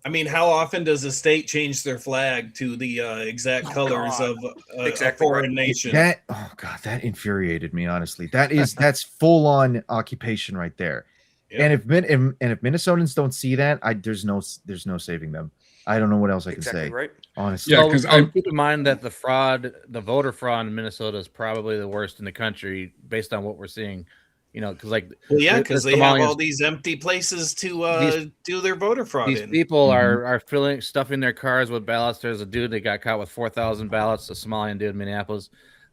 I mean, how often does a state change their flag to the exact colors of a foreign nation? Oh God, that infuriated me. Honestly, that's full on occupation right there. Yep. And if Minnesotans don't see that, there's no saving them. I don't know what else I can say. Right. Honestly, yeah, because keep in mind that the voter fraud in Minnesota is probably the worst in the country based on what we're seeing. You know, because because they have all these empty places to do their voter fraud. These people are stuffing their cars with ballots. There's a dude that got caught with 4,000 ballots, a Somalian dude in Minneapolis.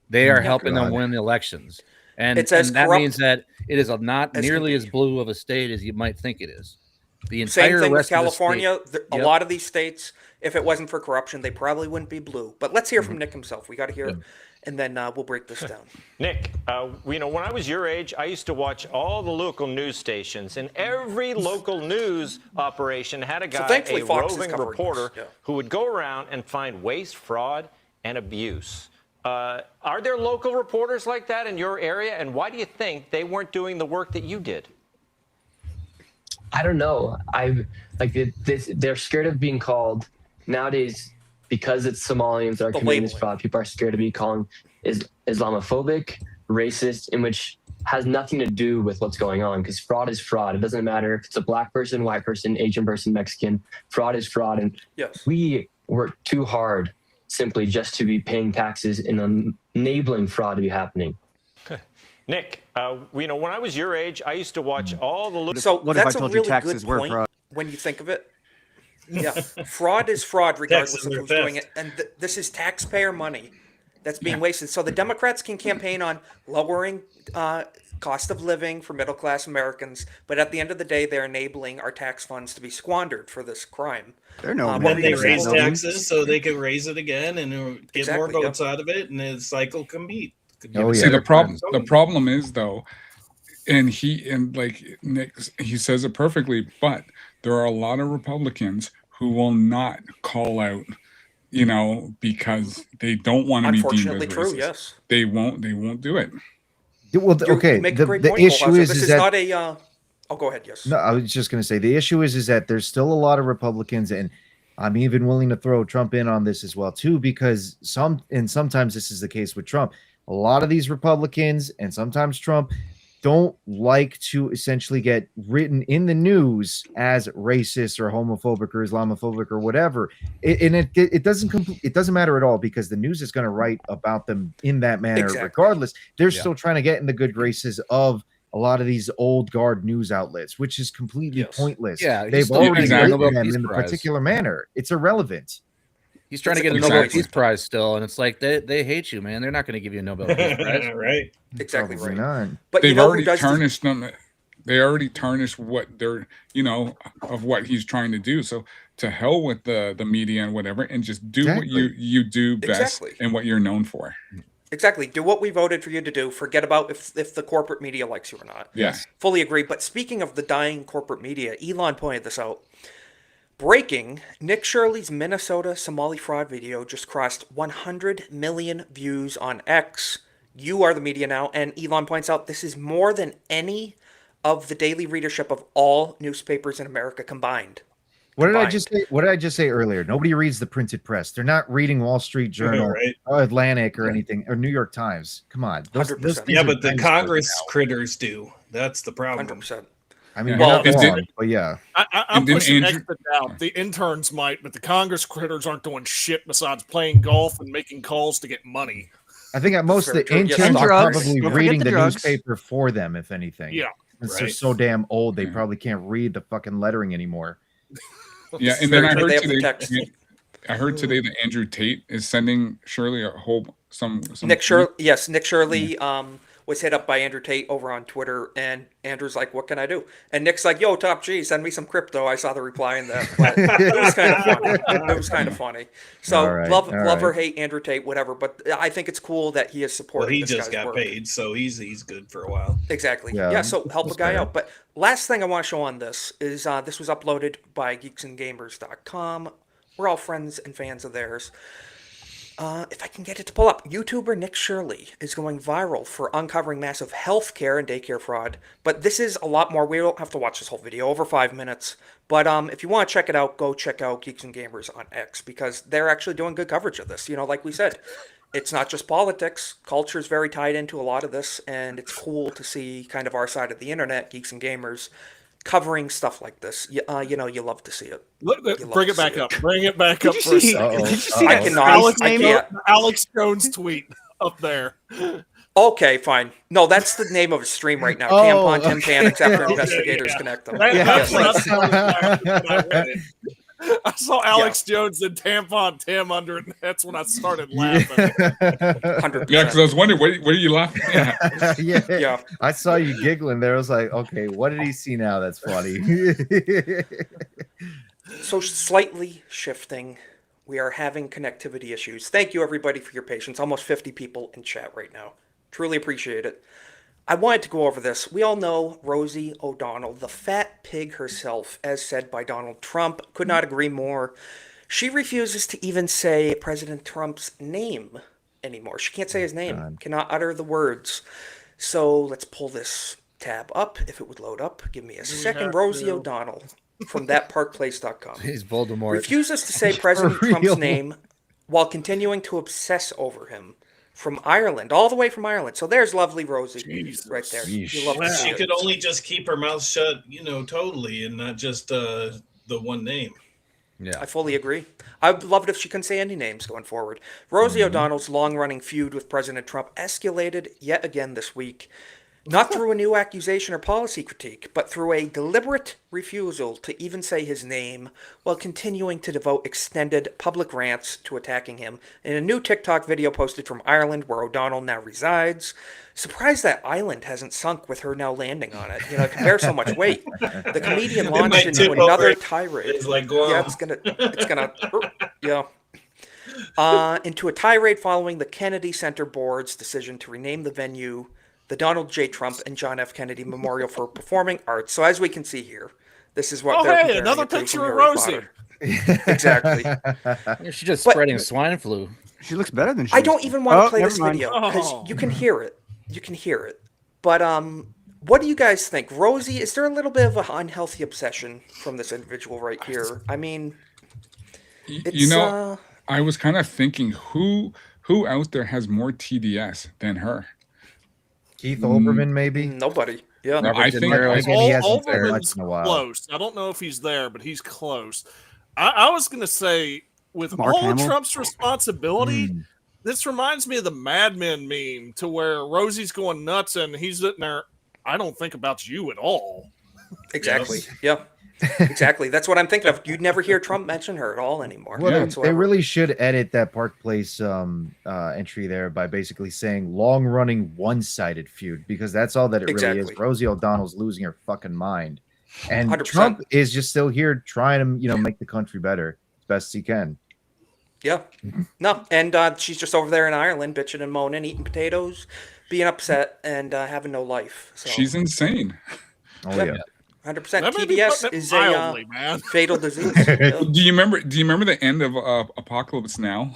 They are helping them win the elections, and that means that it is not nearly as blue of a state as you might think it is. The entire same thing with rest of the California. state, A lot of these states, if it wasn't for corruption, they probably wouldn't be blue. But let's hear from Nick himself. We got to hear it. And then we'll break this down. Nick, when I was your age, I used to watch all the local news stations, and every local news operation had a guy, a roving reporter, who would go around and find waste, fraud, and abuse. Are there local reporters like that in your area, and why do you think they weren't doing the work that you did? I don't know. They're scared of being called nowadays. Because it's Somalians that are committing this fraud, people are scared to be calling Islamophobic, racist, in which has nothing to do with what's going on. Because fraud is fraud. It doesn't matter if it's a black person, white person, Asian person, Mexican. Fraud is fraud, and we work too hard simply just to be paying taxes and enabling fraud to be happening. Nick, when I was your age, I used to watch all the. So that's a really good point when you think of it. Yeah, fraud is fraud regardless of who's doing it. And this is taxpayer money that's being wasted. So the Democrats can campaign on lowering cost of living for middle-class Americans, but at the end of the day, they're enabling our tax funds to be squandered for this crime. When they raise taxes so they can raise it again and get more votes out of it, and the cycle can beat. See, the problem is, though, and Nick, he says it perfectly, but there are a lot of Republicans who will not call out, because they don't want to be deemed as racist. Yes. They won't do it. Well, okay. The issue is that not a. Oh, go ahead. Yes. No, I was just going to say the issue is that there's still a lot of Republicans, and I'm even willing to throw Trump in on this as well too, because sometimes this is the case with Trump. A lot of these Republicans and sometimes Trump don't like to essentially get written in the news as racist or homophobic or Islamophobic or whatever. It doesn't matter at all, because the news is going to write about them in that manner regardless. They're still trying to get in the good graces of a lot of these old guard news outlets, which is completely pointless. Yeah, they've already written them in the particular manner. It's irrelevant. He's trying to get a Nobel Peace Prize still, and it's like they hate you, man. They're not going to give you a Nobel Peace Prize, right? Exactly right. Not. But they've already tarnished them. They already tarnished what they're, of what he's trying to do. So to hell with the media and whatever, and just do what you do best and what you're known for. Exactly. Do what we voted for you to do. Forget about if the corporate media likes you or not. Yes. Fully agree. But speaking of the dying corporate media, Elon pointed this out. Breaking, Nick Shirley's Minnesota Somali fraud video just crossed 100 million views on X. You are the media now, and Elon points out this is more than any of the daily readership of all newspapers in America combined. What did I just say? What did I just say earlier? Nobody reads the printed press. They're not reading Wall Street Journal, or Atlantic, or anything, or New York Times. Come on, those but the Congress critters do. That's the problem. 100%. I mean, well, but yeah. I'm pushing extra out. The interns might, but the Congress critters aren't doing shit besides playing golf and making calls to get money. I think at most the interns are probably reading the newspaper for them, if anything. Yeah. Since they're so damn old, they probably can't read the fucking lettering anymore. Yeah, and then I heard today that Andrew Tate is sending Shirley some Nick Shirley, Nick Shirley was hit up by Andrew Tate over on Twitter, and Andrew's like, "What can I do?" And Nick's like, "Yo, Top G, send me some crypto." I saw the reply in that. But it was kind of funny. It was kind of funny. So love or hate Andrew Tate, whatever. But I think it's cool that he is supporting. Well, he this just guy's got work. paid, so he's good for a while. Exactly. Yeah. So help a guy out. But last thing I want to show on this is this was uploaded by geeksandgamers.com. We're all friends and fans of theirs. If I can get it to pull up, YouTuber Nick Shirley is going viral for uncovering massive healthcare and daycare fraud. But this is a lot more. We don't have to watch this whole video, over 5 minutes. But if you want to check it out, go check out Geeks and Gamers on X, because they're actually doing good coverage of this. You know, like we said, it's not just politics. Culture is very tied into a lot of this, and it's cool to see kind of our side of the internet, Geeks and Gamers, covering stuff like this. You know, you love to see it. Bring it back up. Bring it back up for a second. Did you see that? Alex Jones tweet up there. Okay, fine. No, that's the name of his stream right now. Tampon Tim panics after investigators connect them. I saw Alex Jones and Tampon Tim under it, and that's when I started laughing. 100%. Yeah, because I was wondering, what are you laughing at? Yeah. I saw you giggling there. I was like, okay, what did he see now? That's funny. So slightly shifting, we are having connectivity issues. Thank you, everybody, for your patience. Almost 50 people in chat right now. Truly appreciate it. I wanted to go over this. We all know Rosie O'Donnell, the fat pig herself, as said by Donald Trump. Could not agree more. She refuses to even say President Trump's name anymore. She can't say his name, cannot utter the words. So let's pull this tab up, if it would load up. Give me a second. Rosie O'Donnell from thatparkplace.com. He's Voldemort. Refuses to say President Trump's name while continuing to obsess over him. From Ireland, all the way from Ireland. So there's lovely Rosie right there. You love to see She it. could only just keep her mouth shut, totally, and not just the one name. Yeah, I fully agree. I'd love it if she couldn't say any names going forward. Rosie O'Donnell's long-running feud with President Trump escalated yet again this week. Not through a new accusation or policy critique, but through a deliberate refusal to even say his name while continuing to devote extended public rants to attacking him in a new TikTok video posted from Ireland, where O'Donnell now resides. Surprised that island hasn't sunk with her now landing on it. It can bear so much weight. The comedian launched into another tirade. It's like, wow. Yeah, into a tirade following the Kennedy Center Board's decision to rename the venue the Donald J. Trump and John F. Kennedy Memorial for Performing Arts. So as we can see here, this is what they're comparing another it to picture from of Harry Rosie. Potter. Exactly. She's just spreading swine flu. She looks better than she I don't even want to play never this mind. video because you can hear it. You can hear it. But what do you guys think? Rosie, is there a little bit of an unhealthy obsession from this individual right here? I mean, it's, I was kind of thinking who out there has more TDS than her? Keith Olbermann, maybe? Nobody. Yeah. No, I think he hasn't said much Olbermann's in a while. close. I don't know if he's there, but he's close. I was going to say, with Mark all Hamill? Trump's responsibility, this reminds me of the Mad Men meme, to where Rosie's going nuts and he's sitting there, I don't think about you at all. Exactly. Yeah. Exactly. That's what I'm thinking of. You'd never hear Trump mention her at all anymore. Well, they really should edit that Park Place entry there by basically saying long-running one-sided feud, because that's all that it really is. Rosie O'Donnell's losing her fucking mind, and 100%. Trump is just still here trying to make the country better as best he can. Yeah. No, and she's just over there in Ireland bitching and moaning, eating potatoes, being upset, and having no life. So. She's insane. Oh yeah. 100%. TDS is mildly, a fatal disease. Yeah. Do you remember the end of Apocalypse Now?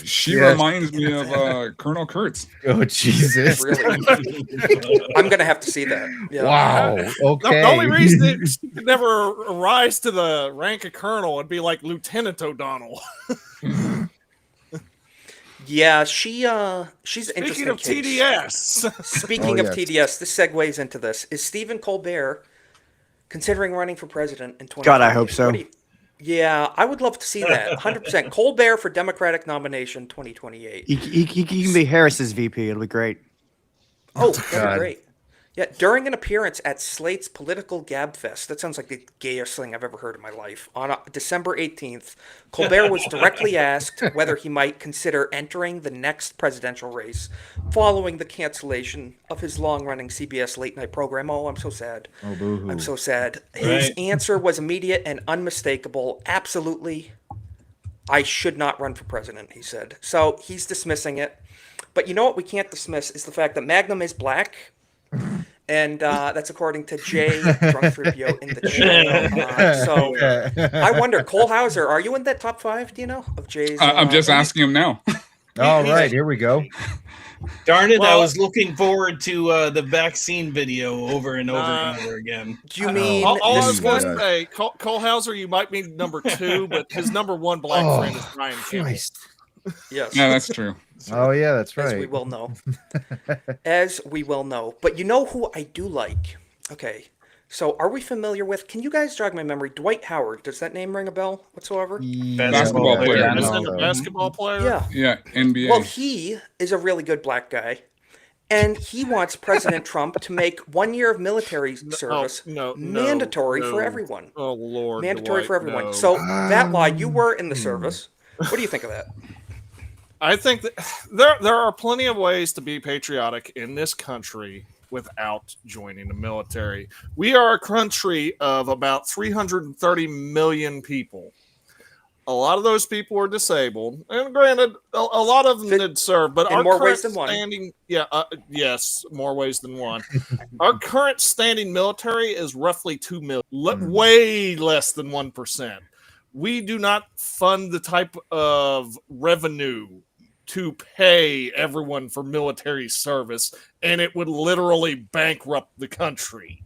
She reminds me of Colonel Kurtz. Oh Jesus! Really? I'm gonna have to see that. Yeah. Wow. Okay. The only reason that she could never rise to the rank of colonel would be like Lieutenant O'Donnell. Yeah, she's an interesting Speaking of case. TDS. Speaking of TDS, this segues into this. Is Stephen Colbert considering running for president in 2020? God, I hope so. Yeah, I would love to see that. 100%. Colbert for Democratic nomination 2028. He can be Harris's VP. It'll be great. Oh, that'd be great. Yeah, during an appearance at Slate's Political Gabfest, that sounds like the gayest thing I've ever heard in my life, on December 18th, Colbert was directly asked whether he might consider entering the next presidential race following the cancellation of his long-running CBS late-night program. Oh, I'm so sad. Oh, boo-hoo. I'm so sad. His Right. answer was immediate and unmistakable. Absolutely, I should not run for president, he said. So he's dismissing it. But you know what we can't dismiss is the fact that Magnum is black. And that's according to Jay Drunk in the chat. So I wonder, Cole Hauser, are you in that top 5? Do you know of Jay's? I'm just asking him now. All right, here we go. Darn it! I Well- was looking forward to the vaccine video over and over and over again. Do you mean all I this was going one? to say, Cole Hauser, you might be number 2, but his number 1 black friend is Brian Campbell. Christ. Yes. Yeah, that's true. Oh yeah, that's As we right. will know. As we will know. But you know who I do like? Okay. So are we familiar with, can you guys jog my memory, Dwight Howard? Does that name ring a bell whatsoever? Basketball player. Isn't it a basketball player? Yeah. Yeah, NBA. Well, he is a really good black guy. And he wants President Trump to make 1 year of military service mandatory for everyone. Oh Lord, Mandatory Dwight, for everyone. no. So that law, you were in the service. What do you think of that? I think that there are plenty of ways to be patriotic in this country without joining the military. We are a country of about 330 million people. A lot of those people are disabled, and granted, a lot of them did serve, but in our more current ways than one. standing, yes, more ways than one. Our current standing military is roughly 2 million, way less than 1%. We do not fund the type of revenue to pay everyone for military service, and it would literally bankrupt the country.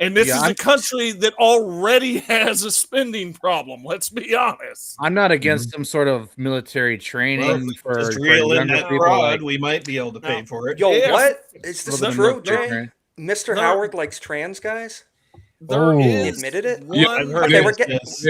And this is a country that already has a spending problem. Let's be honest. I'm not against some sort of military training for Just reel in younger that people, rod, like- we might be able to pay for it. Yo, Yeah. what? Is this Little bit of true, military Jay? training. Mr. No. Howard likes trans guys? There Oh. He is admitted it? one- Yeah, I've heard Okay, it. we're getting... Yes.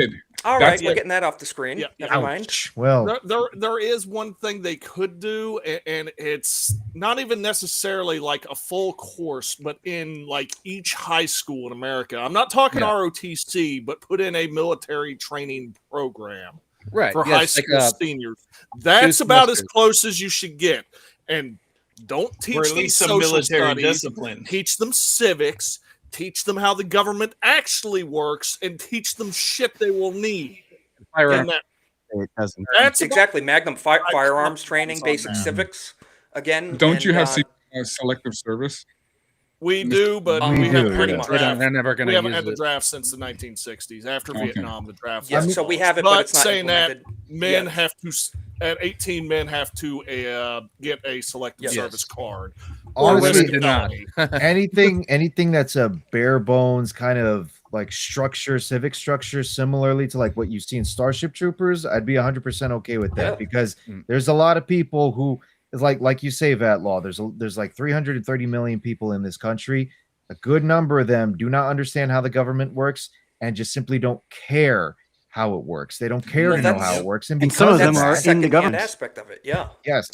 All That's right, we're getting that off the screen. Yeah. Never mind. Well, there is one thing they could do, and it's not even necessarily like a full course, but in like each high school in America. I'm not talking ROTC, but put in a military training program Right. for yes, high like, school seniors. That's about as semesters. close as you should get. And don't teach Or at them least some social military studies, discipline. teach them civics, teach them how the government actually works, and teach them shit they will need. Firearm. And that- It doesn't. that's Exactly. Magnum firearms I- training, basic on that. civics. Again. Don't you and, have selective service? We do, but We we do, haven't had yeah. a draft. They're never gonna We haven't use had the it. draft since the 1960s. After Okay. Vietnam, the draft. Yes, was so we abolished. have it, but it's not saying that implemented. men Yes. have to at 18, men have to get a selective Yes. service card. Honestly, risk a do not. felony. anything that's a bare bones kind of like structure, civic structure, similarly to like what you see in Starship Troopers, I'd be 100% okay with that Yeah. because Mm. there's a lot of people who is like you say, Vat Law. There's like 330 million people in this country. A good number of them do not understand how the government works and just simply don't care how it works. They don't care Well, to know that's- how it works, and some of because them that- are That's in the second-hand government. aspect of it. Yeah. yes.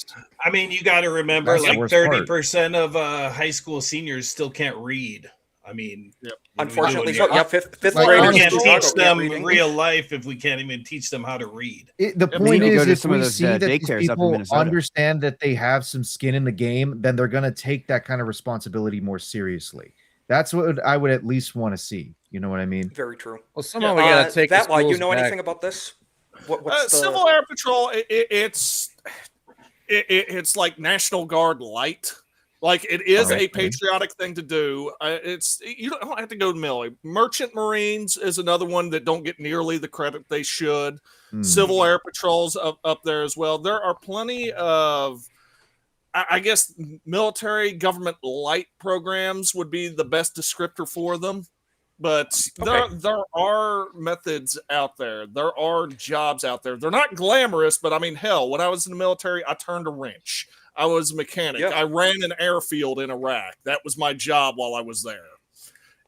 I mean, you got to remember, That's the like worst part. 30% of high school seniors still can't read. I mean, Unfortunately, so, yeah, fifth Like, graders we in can't Chicago teach can't them read English. real life if we can't even teach them how to read. The I mean, point you go is, to if some of we those, see that these daycares up in people Minnesota. understand that they have some skin in the game, then they're going to take that kind of responsibility more seriously. That's what I would at least want to see. You know what I mean? Very true. Well, somehow we gotta take the that law. You schools know back. anything about this? What's the Civil Air Patrol, it's like National Guard light. Like it is Okay. a patriotic thing to do. It's you don't have to go to military. Merchant Marines is another one that don't get nearly the credit they should. Civil Air Patrols up there as well. There are plenty of, I guess, military government light programs would be the best descriptor for them. But there are methods out there. There are jobs out there. They're not glamorous, but I mean, hell, when I was in the military, I turned a wrench. I was a mechanic. Yeah. I ran an airfield in Iraq. That was my job while I was there.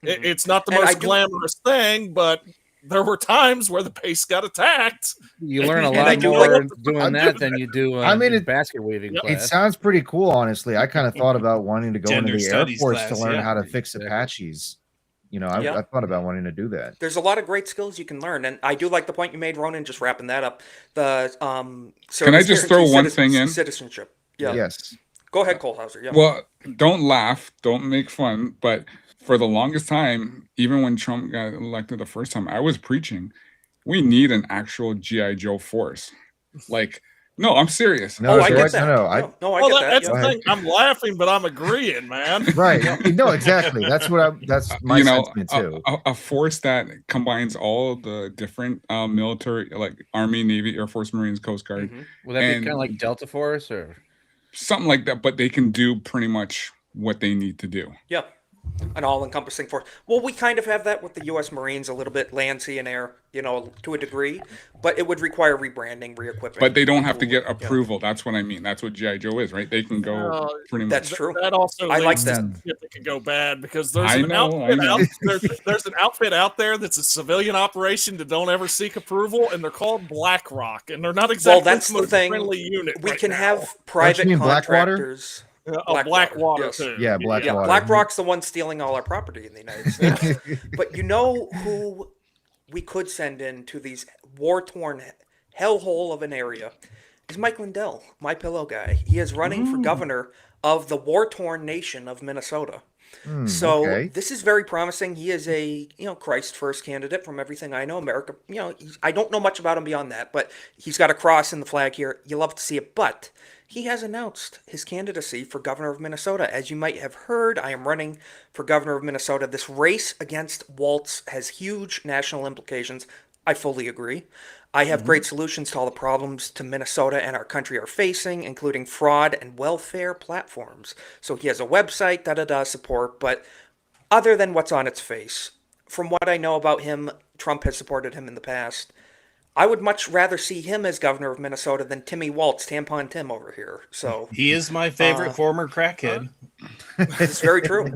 It's not the And I most do- glamorous thing, but there were times where the base got attacked. You learn a lot more doing that than you do in basket weaving class. It sounds pretty cool, honestly. I kind of thought about wanting to go into the Air Force class, to learn how to fix Apaches. You know, I thought about wanting to do that. There's a lot of great skills you can learn, and I do like the point you made, Ronan. Just wrapping that up. The Can I just throw one thing in? Citizenship. Yeah. Yes. Go ahead, Kohlhauser. Yeah. Well, don't laugh, don't make fun, but for the longest time, even when Trump got elected the first time, I was preaching, we need an actual G.I. Joe force. Like, no, I'm serious. No, I get that. I get that. That's the thing. I'm laughing, but I'm agreeing, man. Right. No, exactly. That's my sentiment too. A force that combines all the different military, like Army, Navy, Air Force, Marines, Coast Guard. Would that be kind of like Delta Force or something like that? But they can do pretty much what they need to do. Yeah. An all-encompassing force. Well, we kind of have that with the U.S. Marines a little bit, land, sea, and air, you know, to a degree. But it would require rebranding, re-equipping. But they don't have to get approval. That's what I mean. That's what G.I. Joe is, right? They can go pretty much. That's true. That also I like leads that. to shit that can go bad because there's an outfit out there that's a civilian operation that don't ever seek approval, and they're called BlackRock, and they're not exactly that's the the most thing. friendly unit. We right can now. have private Blackwater? contractors. Blackwater yes. too. Yeah, Blackwater. Yeah, BlackRock's the one stealing all our property in the United States. But you know who we could send into these war-torn hellhole of an area is Mike Lindell, my pillow guy. He is running for governor of the war-torn nation of Minnesota. So this is very promising. He is a Christ first candidate from everything I know. America, I don't know much about him beyond that, but he's got a cross in the flag here. You love to see it, but he has announced his candidacy for governor of Minnesota. As you might have heard, I am running for governor of Minnesota. This race against Walz has huge national implications. I fully agree. I have great solutions to all the problems to Minnesota and our country are facing, including fraud and welfare platforms. So he has a website, support, but other than what's on its face, from what I know about him, Trump has supported him in the past. I would much rather see him as governor of Minnesota than Timmy Walz, Tampon Tim over here. So he is my favorite former crackhead. It's very true.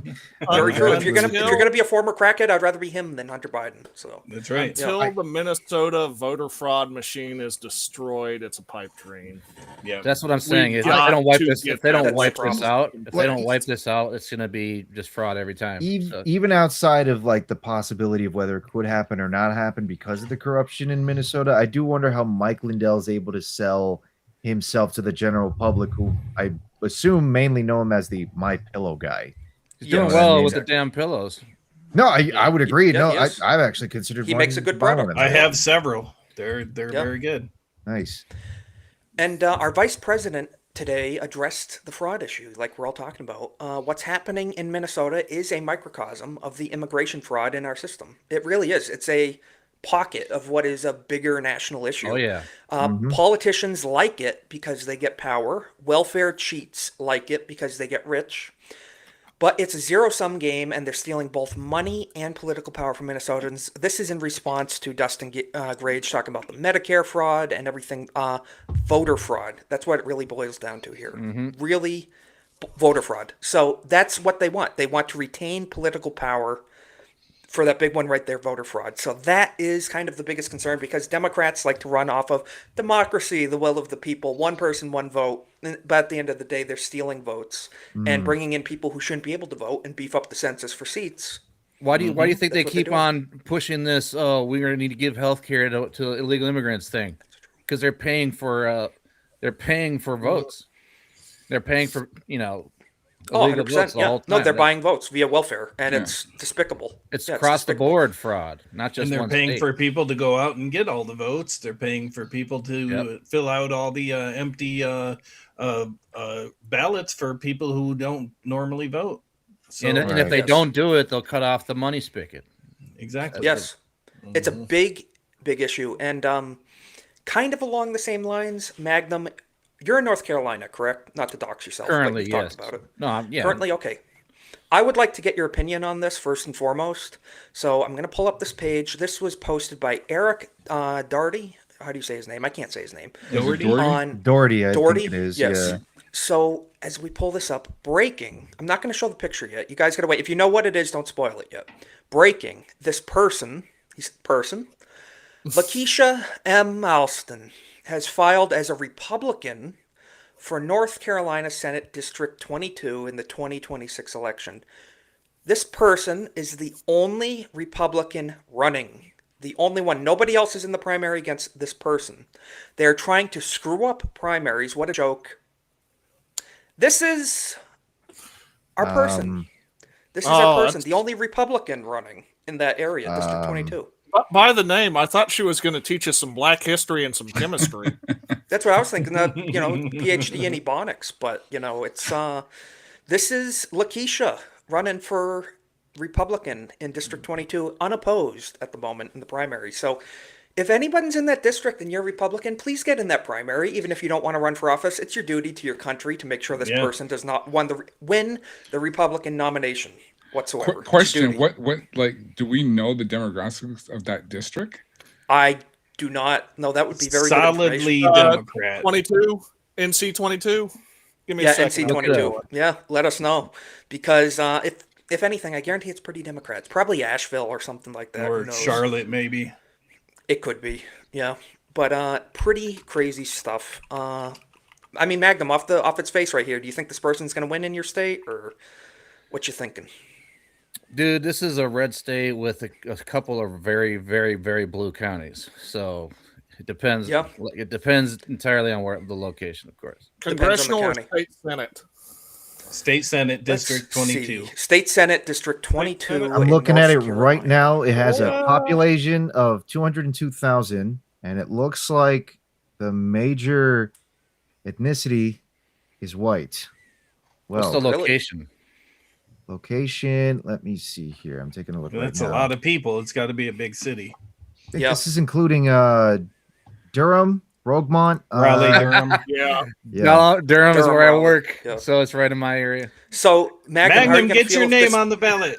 Very true. If you're gonna be a former crackhead, I'd rather be him than Hunter Biden. So that's right. Until the Minnesota voter fraud machine is destroyed, it's a pipe dream. Yeah, that's what I'm saying. If they don't wipe this out, it's gonna be just fraud every time. Even outside of like the possibility of whether it could happen or not happen because of the corruption in Minnesota, I do wonder how Mike Lindell is able to sell himself to the general public, who I assume mainly know him as the My Pillow guy. He's doing well with the damn pillows. No, I would agree. Yeah, I've actually considered. He makes a good product. I have several. They're very good. Nice. And our vice president today addressed the fraud issue, like we're all talking about. What's happening in Minnesota is a microcosm of the immigration fraud in our system. It really is. It's a pocket of what is a bigger national issue. Oh yeah. Politicians like it because they get power. Welfare cheats like it because they get rich. But it's a zero-sum game, and they're stealing both money and political power from Minnesotans. This is in response to Dustin Grage talking about the Medicare fraud and everything. Voter fraud. That's what it really boils down to here. Really, voter fraud. So that's what they want. They want to retain political power for that big one right there, voter fraud. So that is kind of the biggest concern, because Democrats like to run off of democracy, the will of the people, one person, one vote. But at the end of the day, they're stealing votes and bringing in people who shouldn't be able to vote and beef up the census for seats. Why do you think they keep on pushing this? Oh, we're going to need to give health care to illegal immigrants thing, because they're paying for votes. They're paying for illegal votes the whole time. No, they're buying votes via welfare, and it's despicable. It's across the board fraud, not just. And they're one paying state. for people to go out and get all the votes. They're paying for people to fill out all the empty ballots for people who don't normally vote. So, and if they don't do it, they'll cut off the money spigot. Exactly. Yes, it's a big issue, and kind of along the same lines, Magnum. You're in North Carolina, correct? Not to dox yourself. Currently, but you've talked about it. No, yeah. Currently, okay. I would like to get your opinion on this first and foremost. So I'm going to pull up this page. This was posted by Eric Doherty. How do you say his name? I can't say his name. Doherty, I Doherty, think it is. yes. Yeah. So as we pull this up, breaking. I'm not going to show the picture yet. You guys got to wait. If you know what it is, don't spoil it yet. Breaking. This person, Lakeisha M. Alston has filed as a Republican for North Carolina Senate District 22 in the 2026 election. This person is the only Republican running. The only one. Nobody else is in the primary against this person. They're trying to screw up primaries. What a joke. This is our person. This is our person. The only Republican running in that area, District 22. By the name, I thought she was going to teach us some black history and some chemistry. That's what I was thinking. PhD in ebonics, but it's this is Lakeisha running for Republican in District 22, unopposed at the moment in the primary. So, if anybody's in that district and you're Republican, please get in that primary. Even if you don't want to run for office, it's your duty to your country to make sure this person does not win the Republican nomination whatsoever. Question: What do we know the demographics of that district? I do not know. That would be very solidly good Democrat. 22, NC 22. Give me a second. NC 22. Yeah, let us know because if anything, I guarantee it's pretty Democrat. It's probably Asheville or something like that. Or Charlotte, maybe. It could be, yeah. But pretty crazy stuff. I mean, Magnum, off its face right here, do you think this person's going to win in your state, or what you thinking? Dude, this is a red state with a couple of very, very, very blue counties. So it depends. Yeah. It depends entirely on where the location, of course. Congressional or state senate? State Senate District 22. State Senate District 22. I'm looking at it right now. It has a population of 202,000, and it looks like the major ethnicity is white. Well, what's the location? Location. Let me see here. I'm taking a look. That's right a now. lot of people. It's got to be a big city. I think this is including Durham, Rogemont, Raleigh, Durham. Yeah. No, Durham is where I Raleigh. work, Yeah. so it's right in my area. So, Magnum, how are you Magnum, gonna get feel your if name this- on the ballot.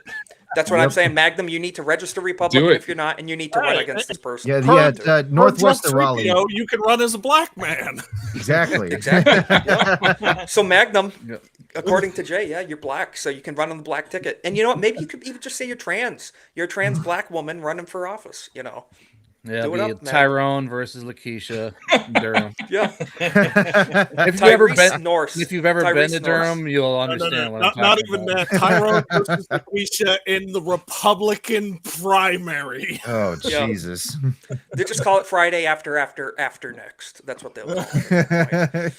That's what I'm saying. Magnum, you need to register Republican if you're not, and you need to run against this person. Yeah, northwest of Raleigh. You can run as a black man. Exactly. Yeah. So Magnum, according to Jay, you're black, so you can run on the black ticket. And you know what? Maybe you could even just say you're trans. You're a trans black woman running for office. Yeah, Do it it'll up, be man. Tyrone versus Lakeisha in Durham. Yeah. If you've ever been, Norse. if you've ever Tyrese been to Norse. Durham, you'll understand what I'm talking Not even about. that. Tyrone versus Lakeisha in the Republican primary. Oh, Yeah. Jesus. They just call it Friday after next. That's what they'll call it.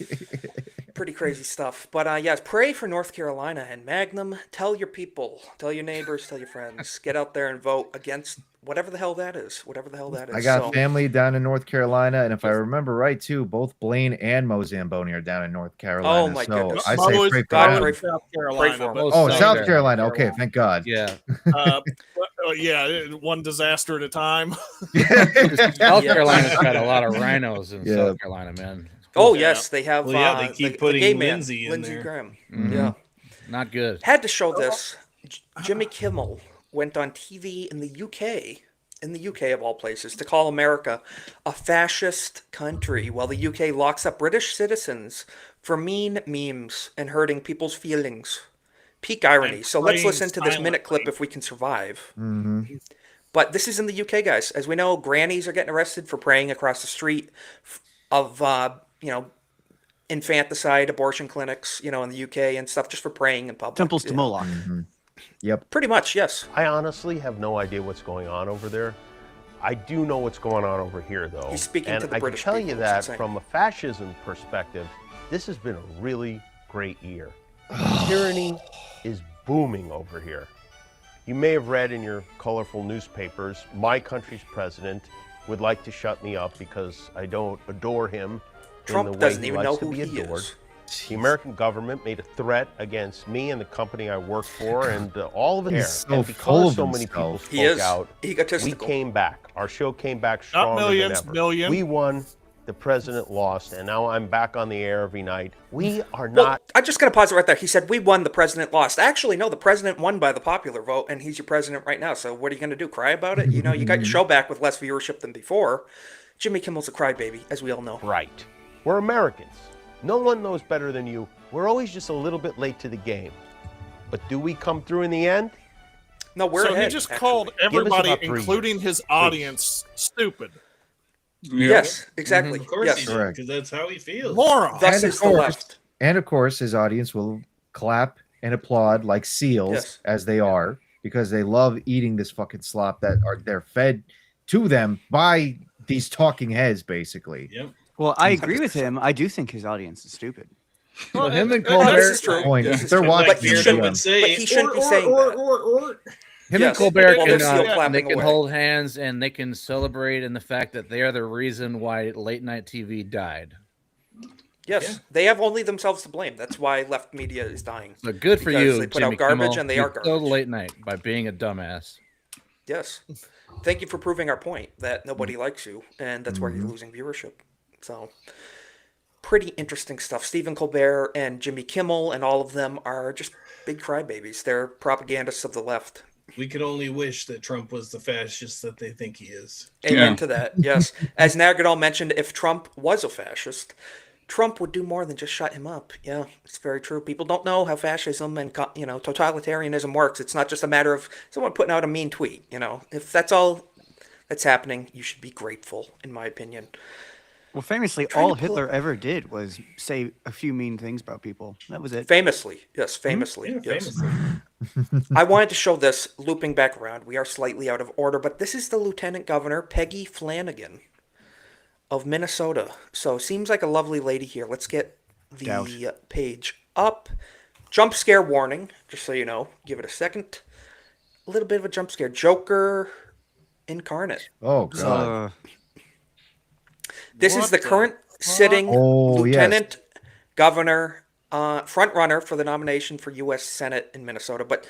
Pretty crazy stuff. But yes, pray for North Carolina and Magnum. Tell your people, tell your neighbors, tell your friends. Get out there and vote against whatever the hell that is. Whatever the hell that is. I got So- family down in North Carolina, and if I remember right, too, both Blaine and Mo Zamboni are down in North Carolina. Oh, my so goodness. I Mo say is pray for down them. in South Carolina. for him. but- Oh, South Carolina. Okay, thank God. Yeah. Yeah, one disaster at a time. South Carolina's got a lot of rhinos in Yeah. South Carolina, man. Oh yes, they have. Well, yeah, they keep the putting gay man, Lindsey in Lindsey there. Graham. Mhm. Yeah, Not good. had to show this. Jimmy Kimmel went on TV in the UK, of all places, to call America a fascist country, while the UK locks up British citizens for mean memes and hurting people's feelings. Peak irony. And So let's praying listen to this minute clip silently. if we can survive. Mhm. But this is in the UK, guys. As we know, grannies are getting arrested for praying across the street of, infanticide abortion clinics, in the UK and stuff, just for praying in public. Temples to Moloch. Yep. Pretty much, yes. I honestly have no idea what's going on over there. I do know what's going on over here, though. He's speaking and to the I British can tell people, you is that insane. from a fascism perspective, this has been a really great year. Tyranny is booming over here. You may have read in your colorful newspapers, my country's president would like to shut me up because I don't adore him Trump in the way doesn't he even likes know to who be he adored. is. The American government made a threat against me and the company I work for, and all of it He's there. so And full because of so many people himself. spoke He is out, we egotistical. came back. Our show came back Not stronger millions, than ever. million. We won. The president lost, and now I'm back on the air every night. We are Well, not. I'm just going to pause it right there. He said, we won, the president lost. Actually, no, the president won by the popular vote, and he's your president right now. So what are you going to do, cry about it? You got your show back with less viewership than before. Jimmy Kimmel's a crybaby, as we all know. Right. We're Americans. No one knows better than you. We're always just a little bit late to the game. But do we come through in the end? No, we're So ahead, he just actually. called everybody, about 3 including years, his please. audience, stupid. Yes, exactly. Of course yes. he did, because that's how he feels. Moron. Thus is the left. And of course, his audience will clap and applaud like seals as they are, because they love eating this fucking slop they're fed to them by these talking heads, basically. Yep. Well, I agree with him. I do think his audience is stupid. Well, him and This Colbert. is true. Point. This is They're true. watching. But he shouldn't be saying that. Him Yes. and Colbert Well, can, they're still clapping they can away. hold hands and they can celebrate in the fact that they are the reason why late night TV died. Yes, they have only themselves to blame. That's why left media is dying. So good for Because you, They put Jimmy out garbage, Kimmel. and they You are garbage. killed late night by being a dumbass. Yes. Thank you for proving our point that nobody likes you, and that's why Mm-hmm. you're losing viewership. So, pretty interesting stuff. Stephen Colbert and Jimmy Kimmel and all of them are just big crybabies. They're propagandists of the left. We could only wish that Trump was the fascist that they think he is. Amen to that, yes. As Nagadol mentioned, if Trump was a fascist, Trump would do more than just shut him up. Yeah, it's very true. People don't know how fascism and totalitarianism works. It's not just a matter of someone putting out a mean tweet. If that's all that's happening, you should be grateful, in my opinion. Well, famously, all Hitler ever did was say a few mean things about people. That was it. Famously, yes, famously, Yeah, yes. famously. I wanted to show this, looping back around. We are slightly out of order, but this is the Lieutenant Governor, Peggy Flanagan of Minnesota. So seems like a lovely lady here. Let's get the page up. Jump scare warning, just so you know. Give it a second. A little bit of a jump scare. Joker incarnate. Oh, God. This is the current sitting Lieutenant Governor, front runner for the nomination for U.S. Senate in Minnesota. But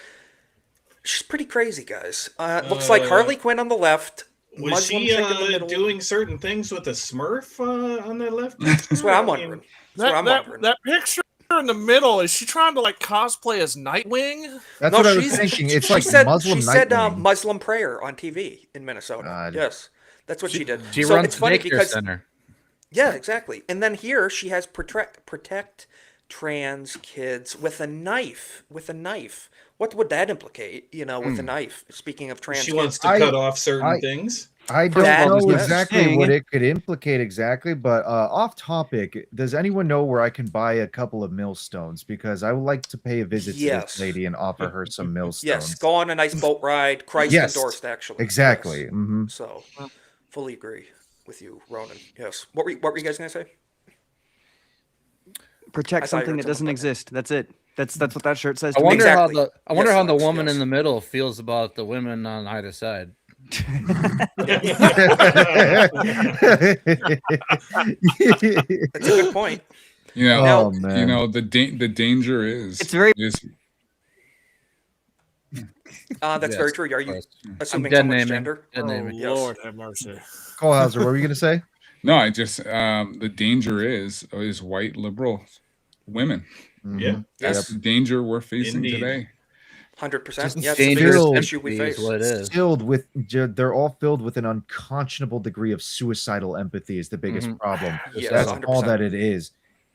she's pretty crazy, guys. Looks like Harley Quinn on the left. Was Muslim she chick in the middle. doing certain things with a Smurf on the left? That's what I'm wondering. That picture in the middle, is she trying to like cosplay as Nightwing? That's what I was thinking. It's like Muslim She said Nightwing. Muslim prayer on TV in Minnesota. Yes, that's what she did. She so runs it's the funny daycare because center. yeah, exactly. And then here she has protect trans kids with a knife. What would that implicate? With a knife. Speaking of trans, She wants to cut off certain things. I don't know exactly what it could implicate exactly, but off topic, does anyone know where I can buy a couple of millstones? Because I would like to pay a visit to this lady and offer her some millstones. Yes, go on a nice boat ride. Christ endorsed, actually. Exactly. Yes. Mm-hmm. So, fully agree with you, Ronan. Yes. What were you guys going to say? Protect something that doesn't exist. That's it. That's what that shirt says. I to me. wonder Exactly. how the Yes, Lex, woman yes. in the middle feels about the women on either side. That's a good point. The danger is It's very. That's very true. Are you assuming dead someone's naming. gender? Dead naming. Yes. Lord have mercy. Cole Hauser, what were you going to say? No, I just the danger is white liberal women. Yeah, That's the danger we're facing Indeed. today. 100%. Yes, dangerous the biggest empathy issue we is face. what it is. They're all filled with an unconscionable degree of suicidal empathy is the biggest problem. Yes, That's 100%. all that it is.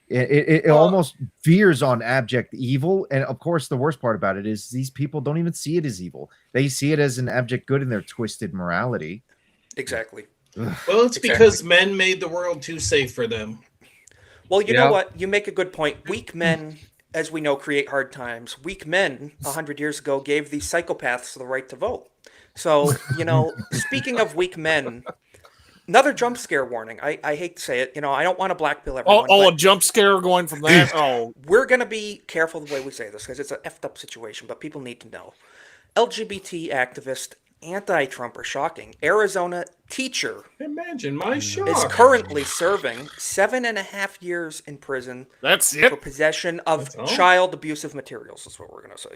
It almost veers on abject evil. And of course, the worst part about it is these people don't even see it as evil. They see it as an abject good in their twisted morality. Exactly. Well, it's because men made the world too safe for them. Well, you know what? You make a good point. Weak men, as we know, create hard times. Weak men, 100 years ago, gave these psychopaths the right to vote. So, speaking of weak men, another jump scare warning. I hate to say it. I don't want to blackpill everyone. A jump scare going from that? Oh. We're going to be careful the way we say this because it's an effed up situation, but people need to know. LGBT activist, anti-Trumper, shocking, Arizona teacher Imagine my shock. is currently serving 7.5 years in prison for possession of child abusive materials, is what we're going to say.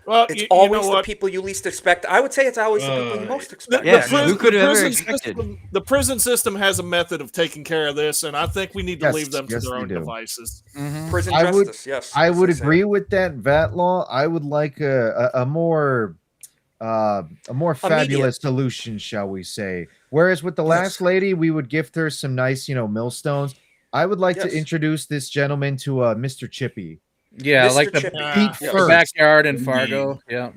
Well, it's you always know the what? people you least expect. I would say it's always the people you most expect. The prison system has a method of taking care of this, and I think we need to leave them to their own devices. Prison I would, justice, yes. I would agree with that VAT law. I would like a more fabulous solution, shall we say. Whereas with the last lady, we would gift her some nice, millstones. I would like to introduce this gentleman to Mr. Chippy. Yeah, Mr. like the Chippy. backyard in Fargo. Yeah.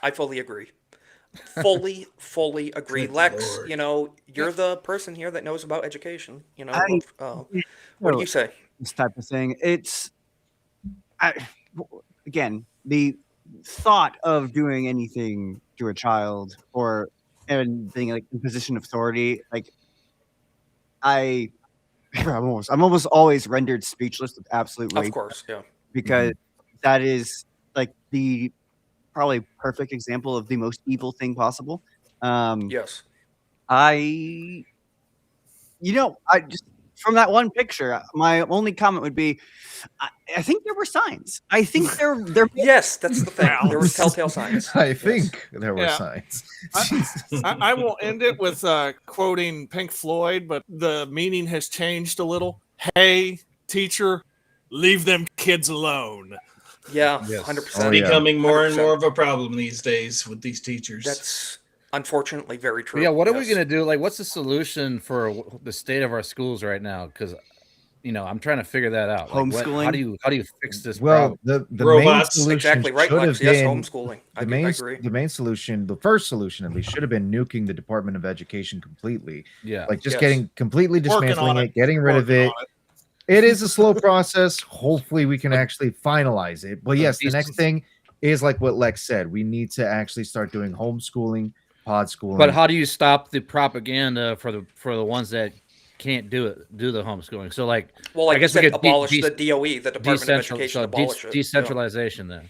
I fully agree. Fully agree. Good Lex, Lord. you know, you're the person here that knows about education. You know, I- what do you say? This type of thing. Again, the thought of doing anything to a child or anything like in position of authority, like I'm almost always rendered speechless with absolute rage. Of course, yeah. Because that is like the probably perfect example of the most evil thing possible. Yes. I just from that one picture, my only comment would be, I think there were signs. I think there. Yes, that's the thing. There was telltale signs. I think there were Yeah. signs. I will end it with quoting Pink Floyd, but the meaning has changed a little. Hey, teacher, leave them kids alone. Yeah, Yes. 100%. Becoming more and 100%. more of a problem these days with these teachers. That's unfortunately very true. But yeah, what are we yes. gonna do? Like, what's the solution for the state of our schools right now? Because I'm trying to figure that out. Like, Homeschooling? how do you fix this Well, problem? the Robots. main solution Exactly right, should Lex. have Yes, been homeschooling. I agree. the main solution, the first solution at least, should have been nuking the Department of Education completely. Yeah. Like just Yes. getting completely Working on dismantling it. it, getting rid of Working it. on it. It is a slow process. Hopefully, we can actually finalize it. But yes, the next thing is like what Lex said. We need to actually start doing homeschooling, pod schooling. But how do you stop the propaganda for the ones that can't do the homeschooling? So like, Well, like I guess you we said, could abolish the DOE, the Department of Education, abolish it. decentralization then.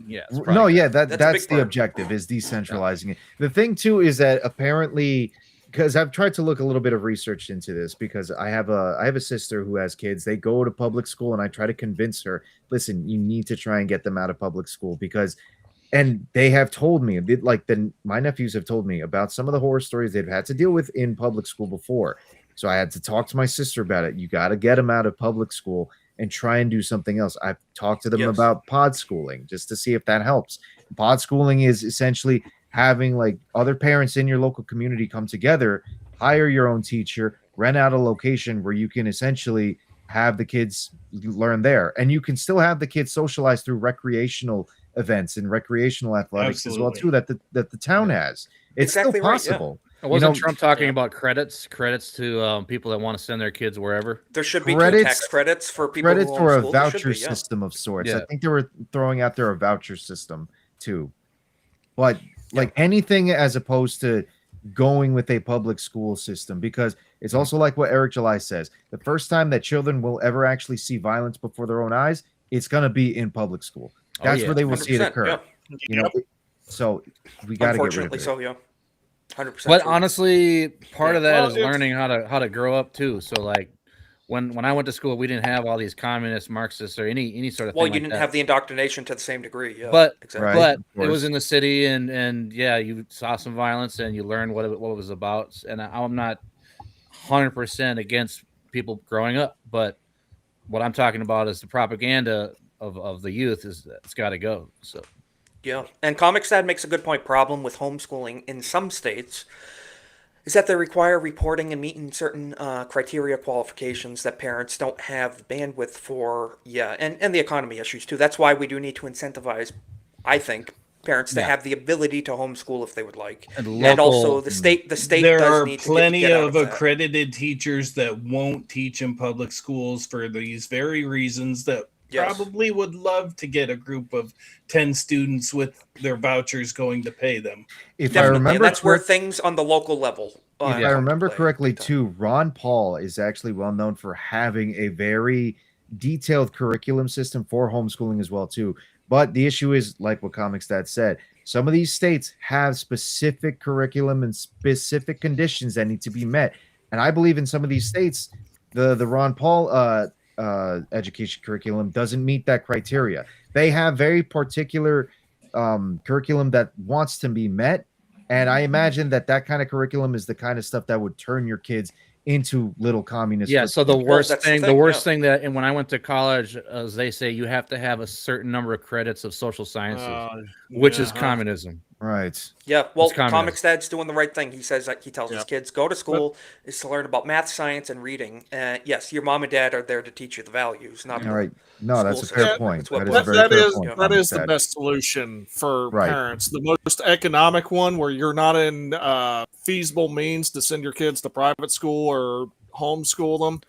Yeah. it's No, probably yeah, better. That's a that's big the part. objective is decentralizing it. The thing too is that apparently, because I've tried to look a little bit of research into this, because I have a sister who has kids. They go to public school, and I try to convince her, listen, you need to try and get them out of public school because, and they have told me, my nephews have told me about some of the horror stories they've had to deal with in public school before. So I had to talk to my sister about it. You got to get them out of public school and try and do something else. I've talked to them Yes. about pod schooling just to see if that helps. Pod schooling is essentially having like other parents in your local community come together, hire your own teacher, rent out a location where you can essentially have the kids learn there. And you can still have the kids socialize through recreational events and recreational athletics as well too, that the town has. It's Exactly still right, yeah. possible. Wasn't Trump talking about credits to people that want to send their kids wherever? There should be Credits- tax credits for people Credits who or a homeschool. There should voucher be, yeah. system of sorts. Yeah. I think they were throwing out there a voucher system too. But like anything as opposed to going with a public school system, because it's also like what Eric July says. The first time that children will ever actually see violence before their own eyes, it's going to be in public school. That's where they will see it 100%, occur. yeah. You know, so we got to get rid of Unfortunately, it. so yeah. 100%. But true. honestly, part of that Well, is it's- learning how to grow up too. So like when I went to school, we didn't have all these communist, Marxists, or any sort of Well, thing you like didn't that. have the indoctrination to the same degree. Yeah, but exactly. Right, but of it was course. in the city, and yeah, you saw some violence and you learned what it was about. And I'm not 100% against people growing up, but what I'm talking about is the propaganda of the youth it's got to go. So Yeah, and Comic Dad makes a good point. Problem with homeschooling in some states is that they require reporting and meeting certain criteria qualifications that parents don't have the bandwidth for. Yeah, and the economy issues too. That's why we do need to incentivize, I think, parents to Yeah. have the ability to homeschool if they would like, And and also local- the state. The state There does are need plenty to get out of that. accredited teachers that won't teach in public schools for these very reasons that Yes. probably would love to get a group of 10 students with their vouchers going to pay them. If I Definitely, remember and that's where correct- things on the local level. if I come to remember play. correctly, too, Ron Paul is actually well known for having a very detailed curriculum system for homeschooling as well, too. But the issue is, like what Comics Dad said, some of these states have specific curriculum and specific conditions that need to be met. And I believe in some of these states, the Ron Paul education curriculum doesn't meet that criteria. They have very particular curriculum that wants to be met. And I imagine that kind of curriculum is the kind of stuff that would turn your kids into little communists. yeah, so the worst that's the thing, the thing, worst yeah. thing that, and when I went to college, as they say, you have to have a certain number of credits of social sciences, which is yeah. communism. Right. Yeah, well, It's communism. Comics Dad's doing the right thing. He says that he tells his kids, go to school is to learn about math, science, and reading. Yes, your mom and dad are there to teach you the values, not All the right. No, that's a school fair system. point. That's what That is a Walz very said. fair point. That is the Dad. best solution for Right. parents. The most economic one, where you're not in feasible means to send your kids to private school or homeschool them.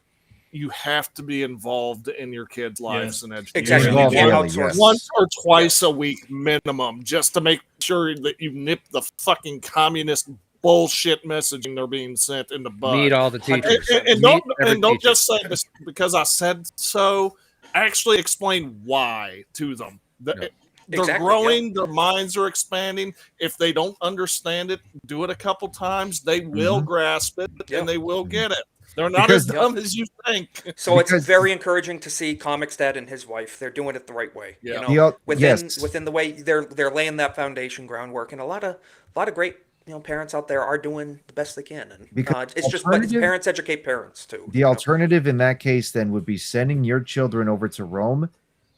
You have to be involved in your kids' lives and education. Exactly. You can't outsource. Once or twice a week minimum, just to make sure that you nip the fucking communist bullshit messaging they're being sent in the bud. Meet all the teachers. And Meet every don't teacher. just say this because I said so. Actually explain why to them. They're Exactly, growing, their minds are expanding. If they don't understand it, do it a couple times. They will grasp it and they will get it. They're not as dumb as you think. So it's very encouraging to see Comics Dad and his wife. They're doing it the right way. Yeah. You know, within the way they're laying that foundation groundwork, and a lot of great parents out there are doing the best they can. And it's just but parents educate parents too. The alternative in that case then would be sending your children over to Rome,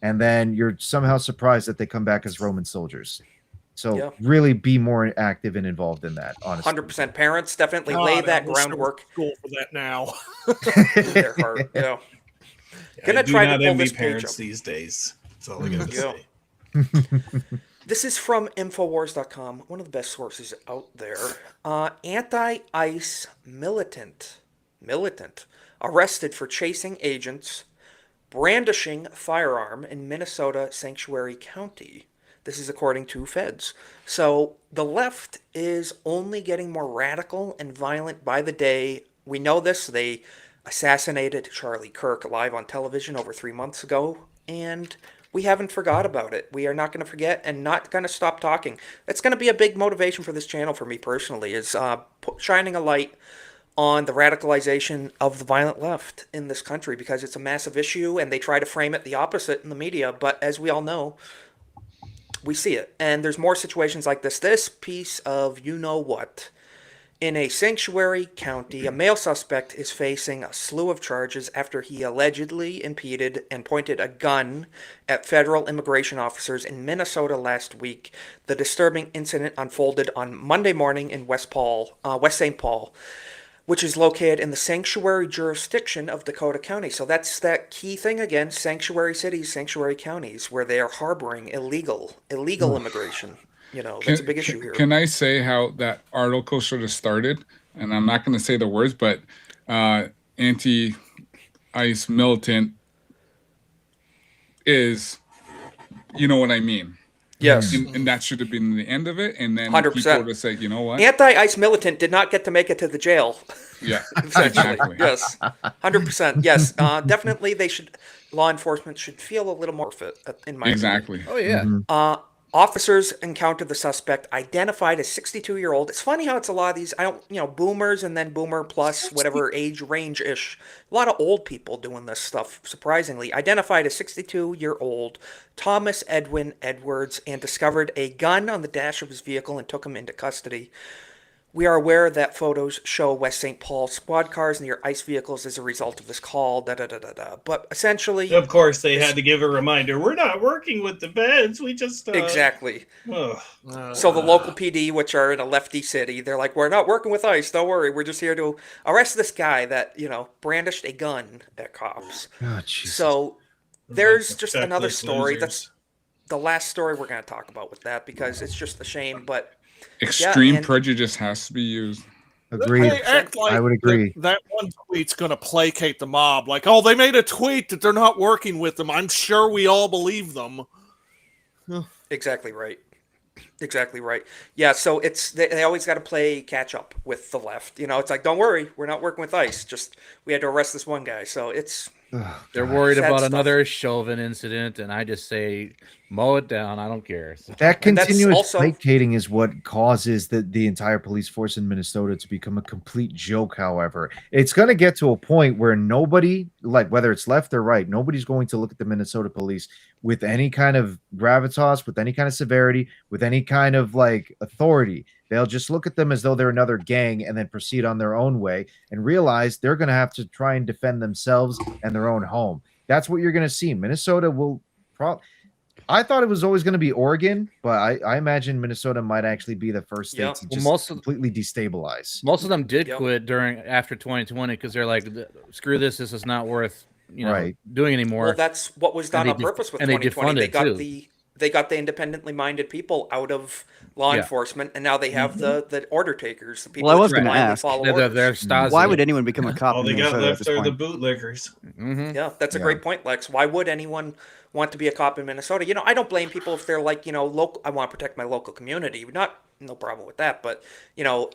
and then you're somehow surprised that they come back as Roman soldiers. So really be more active and involved in that, honestly. 100%. Parents definitely lay that groundwork. School for that now. Their heart, I Gonna do try not to pull envy this page parents up. these days. That's all I gotta say. This is from Infowars.com, one of the best sources out there. Anti-ICE militant arrested for chasing agents, brandishing firearm in Minnesota Sanctuary County. This is according to feds. So the left is only getting more radical and violent by the day. We know this. They assassinated Charlie Kirk live on television over 3 months ago, and we haven't forgot about it. We are not going to forget and not going to stop talking. That's going to be a big motivation for this channel for me personally, is shining a light on the radicalization of the violent left in this country, because it's a massive issue and they try to frame it the opposite in the media. But as we all know, we see it. And there's more situations like this. This piece of you-know-what. In a sanctuary county, a male suspect is facing a slew of charges after he allegedly impeded and pointed a gun at federal immigration officers in Minnesota last week. The disturbing incident unfolded on Monday morning in West St. Paul, which is located in the sanctuary jurisdiction of Dakota County. So that's that key thing again, sanctuary cities, sanctuary counties, where they are harboring illegal immigration. That's a big issue here. Can I say how that article should have started? And I'm not going to say the words, but anti-ICE militant is, you know what I mean? Yes. And that should have been the end of it. And then 100%. people would have said, you know what? Anti-ICE militant did not get to make it to the jail. Yeah, exactly. Yes, 100%. Yes, definitely. Law enforcement should feel a little more fit. In my exactly. opinion. Oh yeah. Officers encountered the suspect, identified as 62-year-old. It's funny how it's a lot of these, boomers and then boomer plus whatever age range-ish. A lot of old people doing this stuff, surprisingly. Identified as 62-year-old Thomas Edwin Edwards, and discovered a gun on the dash of his vehicle and took him into custody. We are aware that photos show West St. Paul squad cars near ICE vehicles as a result of this call, But essentially... Of course, they had to give a reminder. We're not working with the feds. We just... Exactly. So the local PD, which are in a lefty city, they're like, we're not working with ICE. Don't worry. We're just here to arrest this guy that, brandished a gun at cops. Oh, Jesus. So there's just another story. That's the last story we're going to talk about with that, because it's just a shame, but... Extreme prejudice has to be used. Agreed. They act like I would agree. That one tweet's going to placate the mob. Like, oh, they made a tweet that they're not working with them. I'm sure we all believe them. Exactly right. Exactly right. Yeah, so they always got to play catch up with the left. It's like, don't worry, we're not working with ICE. Just we had to arrest this one guy. So it's... They're worried about another Chauvin incident, and I just say, mow it down. I don't care. So. That continuous placating is what causes the entire police force in Minnesota to become a complete joke. However, it's going to get to a point where nobody, like whether it's left or right, nobody's going to look at the Minnesota police with any kind of gravitas, with any kind of severity, with any kind of authority. They'll just look at them as though they're another gang and then proceed on their own way and realize they're going to have to try and defend themselves and their own home. That's what you're going to see. Minnesota will probably... I thought it was always going to be Oregon, but I imagine Minnesota might actually be the first state to just completely destabilize. Most of them did quit after 2020 because they're like, screw this. This is not worth doing anymore. Well, that's what was done on purpose with 2020. They got the independently minded people out of law enforcement, and now they have the order takers. The people I was going to ask, why would anyone become a cop? All they got left are the bootlickers. Yeah, that's a great point, Lex. Why would anyone want to be a cop in Minnesota? You know, I don't blame people if they're like, you know, local. I want to protect my local community. No problem with that. But you know,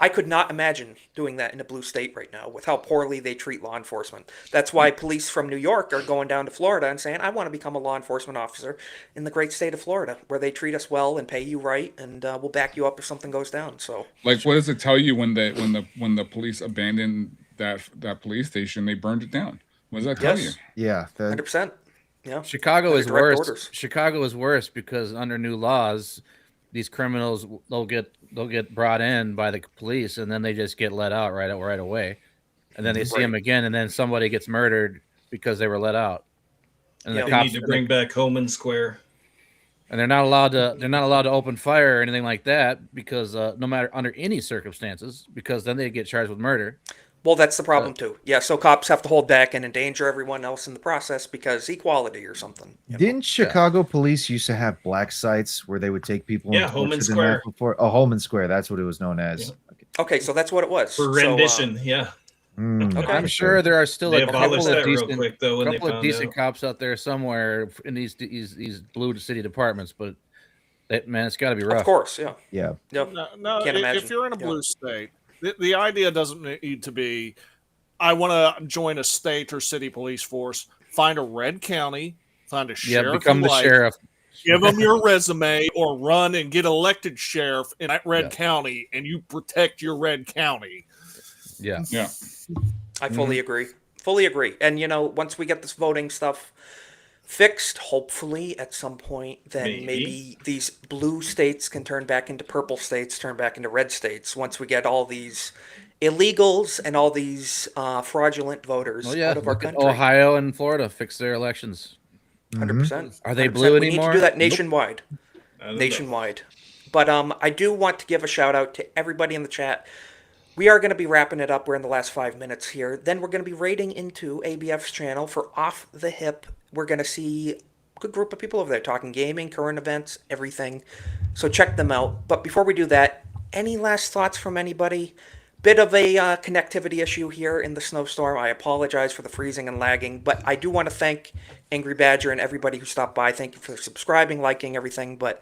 I could not imagine doing that in a blue state right now with how poorly they treat law enforcement. That's why police from New York are going down to Florida and saying, I want to become a law enforcement officer in the great state of Florida, where they treat us well and pay you right, and we'll back you up if something goes down. So, like, what does it tell you when the police abandoned that police station? They burned it down. What does that tell you? Yeah, 100%. Yeah, Chicago is worse. Chicago is worse because under new laws, these criminals they'll get brought in by the police, and then they just get let out right away, and then they see them again, and then somebody gets murdered because they were let out. And the cops need to bring back Holman Square, and they're not allowed to open fire or anything like that because no matter under any circumstances, because then they get charged with murder. Well, that's the problem too. Yeah, so cops have to hold back and endanger everyone else in the process because equality or something. Didn't Chicago police used to have black sites where they would take people? Yeah, Holman Square. Holman Square. That's what it was known as. Yeah. Okay, so that's what it was. For rendition, yeah. Okay. I'm sure there are still a couple of decent cops out there somewhere in these blue city departments, but man, it's got to be rough. Of course, yeah. Yeah. No, if you're in a blue state, the idea doesn't need to be, I want to join a state or city police force. Find a red county, find a sheriff. Become the sheriff. Give them your resume or run and get elected sheriff in that red county, and you protect your red county. Yeah. Yeah. I fully agree. Fully agree. And, you know, once we get this voting stuff fixed, hopefully at some point, then maybe these blue states can turn back into purple states, turn back into red states once we get all these illegals and all these fraudulent voters out of our country. Ohio and Florida fix their elections. 100%. Are they blue anymore? We need to do that nationwide. Nationwide. But I do want to give a shout out to everybody in the chat. We are going to be wrapping it up. We're in the last 5 minutes here. Then we're going to be raiding into ABF's channel for Off the Hip. We're going to see a good group of people over there talking gaming, current events, everything. So check them out. But before we do that, any last thoughts from anybody? Bit of a connectivity issue here in the snowstorm. I apologize for the freezing and lagging, but I do want to thank Angry Badger and everybody who stopped by. Thank you for subscribing, liking, everything. But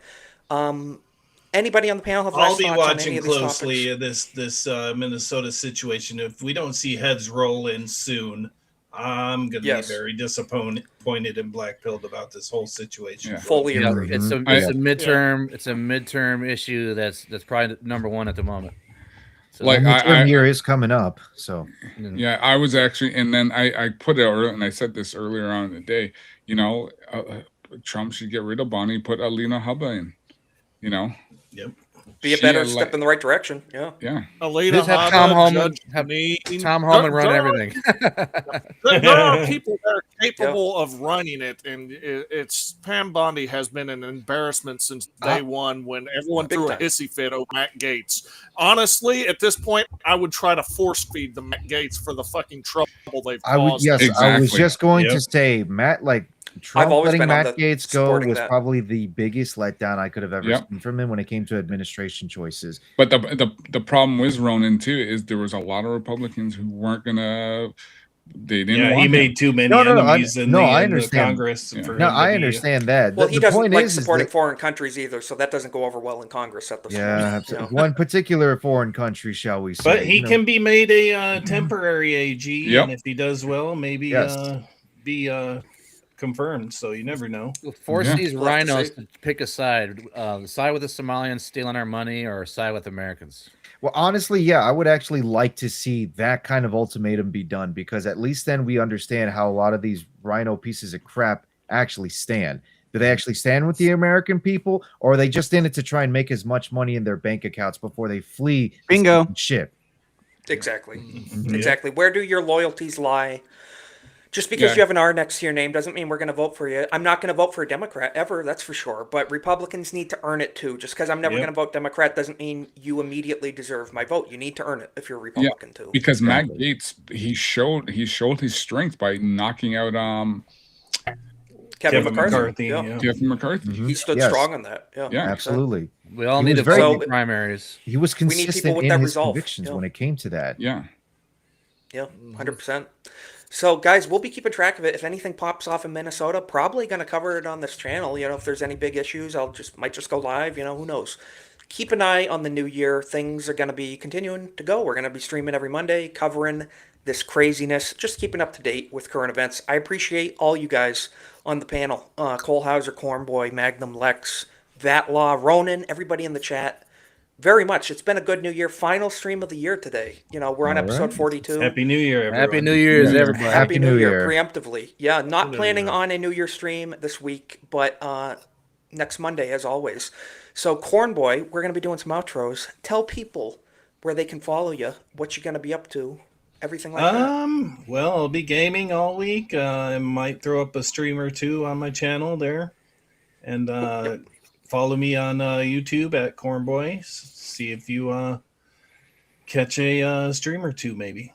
anybody on the panel have last thoughts on any of these topics? I'll be watching closely this Minnesota situation. If we don't see heads roll in soon, I'm going to be very disappointed and black-pilled about this whole situation. Yeah. Fully agree. It's a midterm. It's a midterm issue that's probably number one at the moment. So like midterm year is coming up, so yeah, I was actually, and then I put it earlier, and I said this earlier on in the day. You know, Trump should get rid of Bonnie, put Alina Hubba in. You know. Yep. Be a better step in the right direction. Yeah. Yeah. Alina have Tom Holman run everything. There are people that are capable of running it, and it's Pam Bondi has been an embarrassment since day one when everyone threw a hissy fit over Matt Gaetz. Honestly, at this point, I would try to force feed the Matt Gaetz for the fucking trouble they've caused. I was just going to say, Matt, Trump letting Matt Gaetz go was probably the biggest letdown I could have ever seen from him when it came to administration choices. But the problem with Ronan too is there was a lot of Republicans who weren't gonna. They didn't. Yeah, want he made too many enemies in the Congress. I understand that. Well, he doesn't like supporting foreign countries either, so that doesn't go over well in Congress at this point. Yeah, one particular foreign country, shall we say? But he can be made a temporary AG, and if he does well, maybe be confirmed. So you never know. Force these rhinos to pick a side: side with the Somalians stealing our money, or side with Americans. Well, honestly, I would actually like to see that kind of ultimatum be done, because at least then we understand how a lot of these rhino pieces of crap actually stand. Do they actually stand with the American people, or are they just in it to try and make as much money in their bank accounts before they flee? Bingo. Ship. Exactly. Exactly. Where do your loyalties lie? Just because you have an R next to your name doesn't mean we're going to vote for you. I'm not going to vote for a Democrat ever, that's for sure. But Republicans need to earn it too. Just because I'm never going to vote Democrat doesn't mean you immediately deserve my vote. You need to earn it if you're a Republican too. Because Matt Gaetz, he showed his strength by knocking out Kevin McCarthy. Kevin McCarthy. He stood strong on that. Yeah, absolutely. We all need to primaries. He was consistent in his convictions when it came to that. Yeah. Yeah, 100%. So, guys, we'll be keeping track of it. If anything pops off in Minnesota, probably going to cover it on this channel. If there's any big issues, might just go live. Who knows? Keep an eye on the new year. Things are going to be continuing to go. We're going to be streaming every Monday, covering this craziness, just keeping up to date with current events. I appreciate all you guys on the panel. Cole Hauser, Cornboy, Magnum, Lex, Vatlaw, Ronan, everybody in the chat. Very much. It's been a good new year. Final stream of the year today. We're on episode 42. Happy New Year, everyone. Happy New Year's, everybody. Happy New Year, preemptively. Yeah, not planning on a New Year stream this week, but next Monday, as always. So, Cornboy, we're going to be doing some outros. Tell people where they can follow you, what you're going to be up to, everything like that. Well, I'll be gaming all week. I might throw up a stream or two on my channel there. And follow me on YouTube at Cornboy. See if you catch a stream or two, maybe.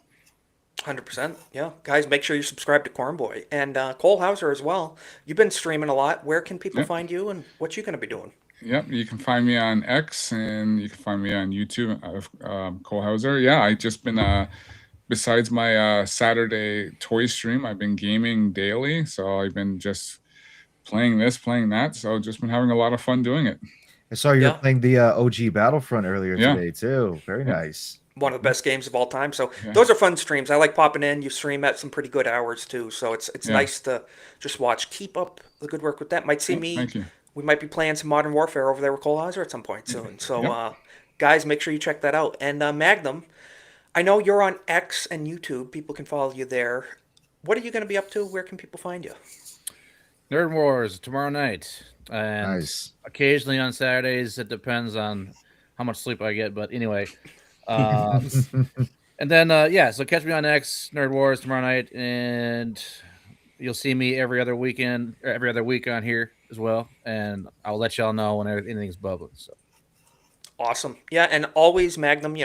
100%. Yeah. Guys, make sure you subscribe to Cornboy. And Cole Hauser as well. You've been streaming a lot. Where can people find you and what you going to be doing? Yep, you can find me on X and you can find me on YouTube, Cole Hauser. Yeah, I just been, besides my Saturday toy stream, I've been gaming daily. So I've been just playing this, playing that. So just been having a lot of fun doing it. I saw you were playing the OG Battlefront earlier today too. Very nice. One of the best games of all time. So those are fun streams. I like popping in. You stream at some pretty good hours too. So it's nice to just watch. Keep up the good work with that. Might see me. Thank you. We might be playing some Modern Warfare over there with Cole Hauser at some point soon. So guys, make sure you check that out. And Magnum, I know you're on X and YouTube. People can follow you there. What are you going to be up to? Where can people find you? Nerd Wars tomorrow night. And occasionally on Saturdays. It depends on how much sleep I get. But anyway. And then, so catch me on X, Nerd Wars tomorrow night. And you'll see me every other week on here as well. And I'll let y'all know when anything's bubbling. So. Awesome. Yeah, and always, Magnum,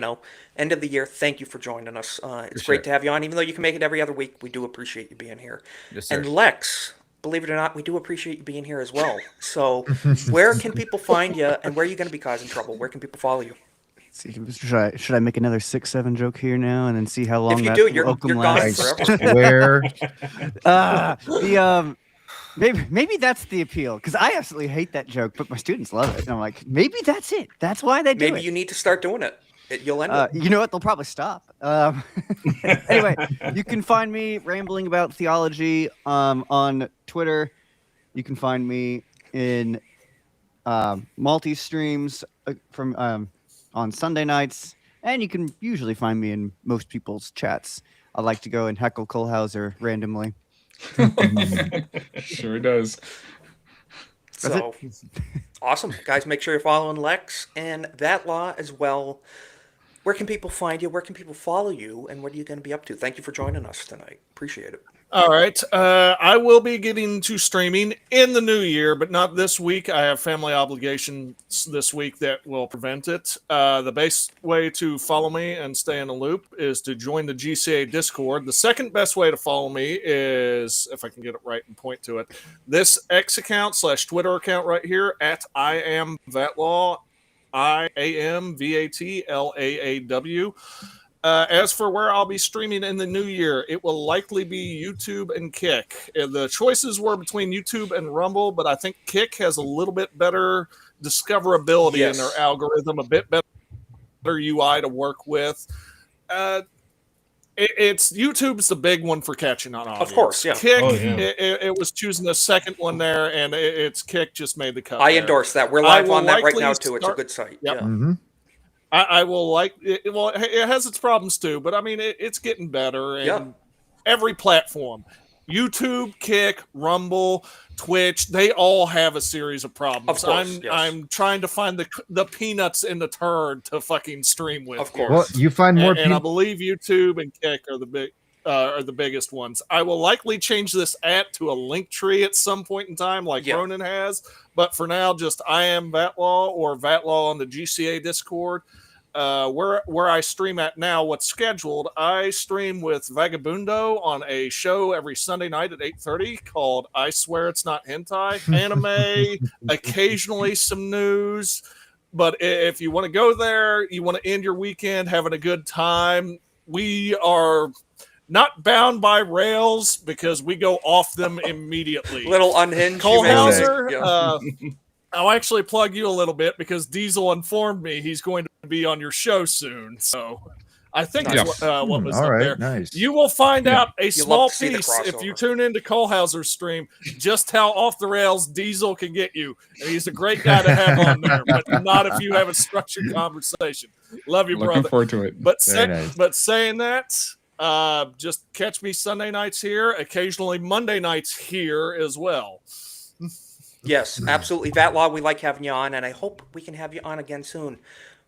end of the year, thank you for joining us. It's great to have you on. Even though you can make it every other week, we do appreciate you being here. Yes, sir. And Lex, believe it or not, we do appreciate you being here as well. So where can people find you, and where are you going to be causing trouble? Where can people follow you? See, should I make another 6-7 joke here now, and then see how long if you that do, you're welcome gone lasts? forever. Maybe that's the appeal, because I absolutely hate that joke, but my students love it. And I'm like, maybe that's it. That's why they do it. Maybe you need to start doing it. You'll end up. You know what? They'll probably stop. Anyway, you can find me rambling about theology on Twitter. You can find me in multi-streams from on Sunday nights, and you can usually find me in most people's chats. I like to go and heckle Cole Hauser randomly. Sure does. So awesome. Guys, make sure you're following Lex and Vatlaw as well. Where can people find you? Where can people follow you? And what are you going to be up to? Thank you for joining us tonight. Appreciate it. All right. I will be getting to streaming in the new year, but not this week. I have family obligations this week that will prevent it. The best way to follow me and stay in the loop is to join the GCA Discord. The second best way to follow me is, if I can get it right and point to it, this X account / Twitter account right here at I am Vatlaw, IAMVATLAAW. As for where I'll be streaming in the new year, it will likely be YouTube and Kick. The choices were between YouTube and Rumble, but I think Kick has a little bit better discoverability in their algorithm, a bit better UI to work with. It's YouTube's the big one for catching on audience. Of course, yeah. Kick, it was choosing the second one there, and it's Kick just made the cut. I endorse that. We're live on that right now too. It's a good site. Yep. Yeah. Mm-hmm. I will like it. Well, it has its problems too, but I mean, it's getting better. And every platform, YouTube, Kick, Rumble, Twitch, they all have a series of problems. Of course, I'm trying to find the peanuts in the turd to fucking stream with. Of course. Well, you find more and I believe YouTube and Kick are the big. are the biggest ones. I will likely change this to a link tree at some point in time, like Ronan has. But for now, just I am Vatlaw or Vatlaw on the GCA Discord. Where I stream at now, what's scheduled, I stream with Vagabundo on a show every Sunday night at 8:30 called I Swear It's Not Hentai, anime, occasionally some news. But if you want to go there, you want to end your weekend having a good time, we are not bound by rails because we go off them immediately. Little unhinged. Cole Hauser, I'll actually plug you a little bit because Diesel informed me he's going to be on your show soon. So I think that's what was up there. Nice. You will find out a small piece if you tune into Cole Hauser's stream just how off the rails Diesel can get you. And he's a great guy to have on there, but not if you have a structured conversation. Love you, brother. Looking forward to it. But saying that, just catch me Sunday nights here, occasionally Monday nights here as well. Yes, absolutely. Vatlaw, we like having you on, and I hope we can have you on again soon.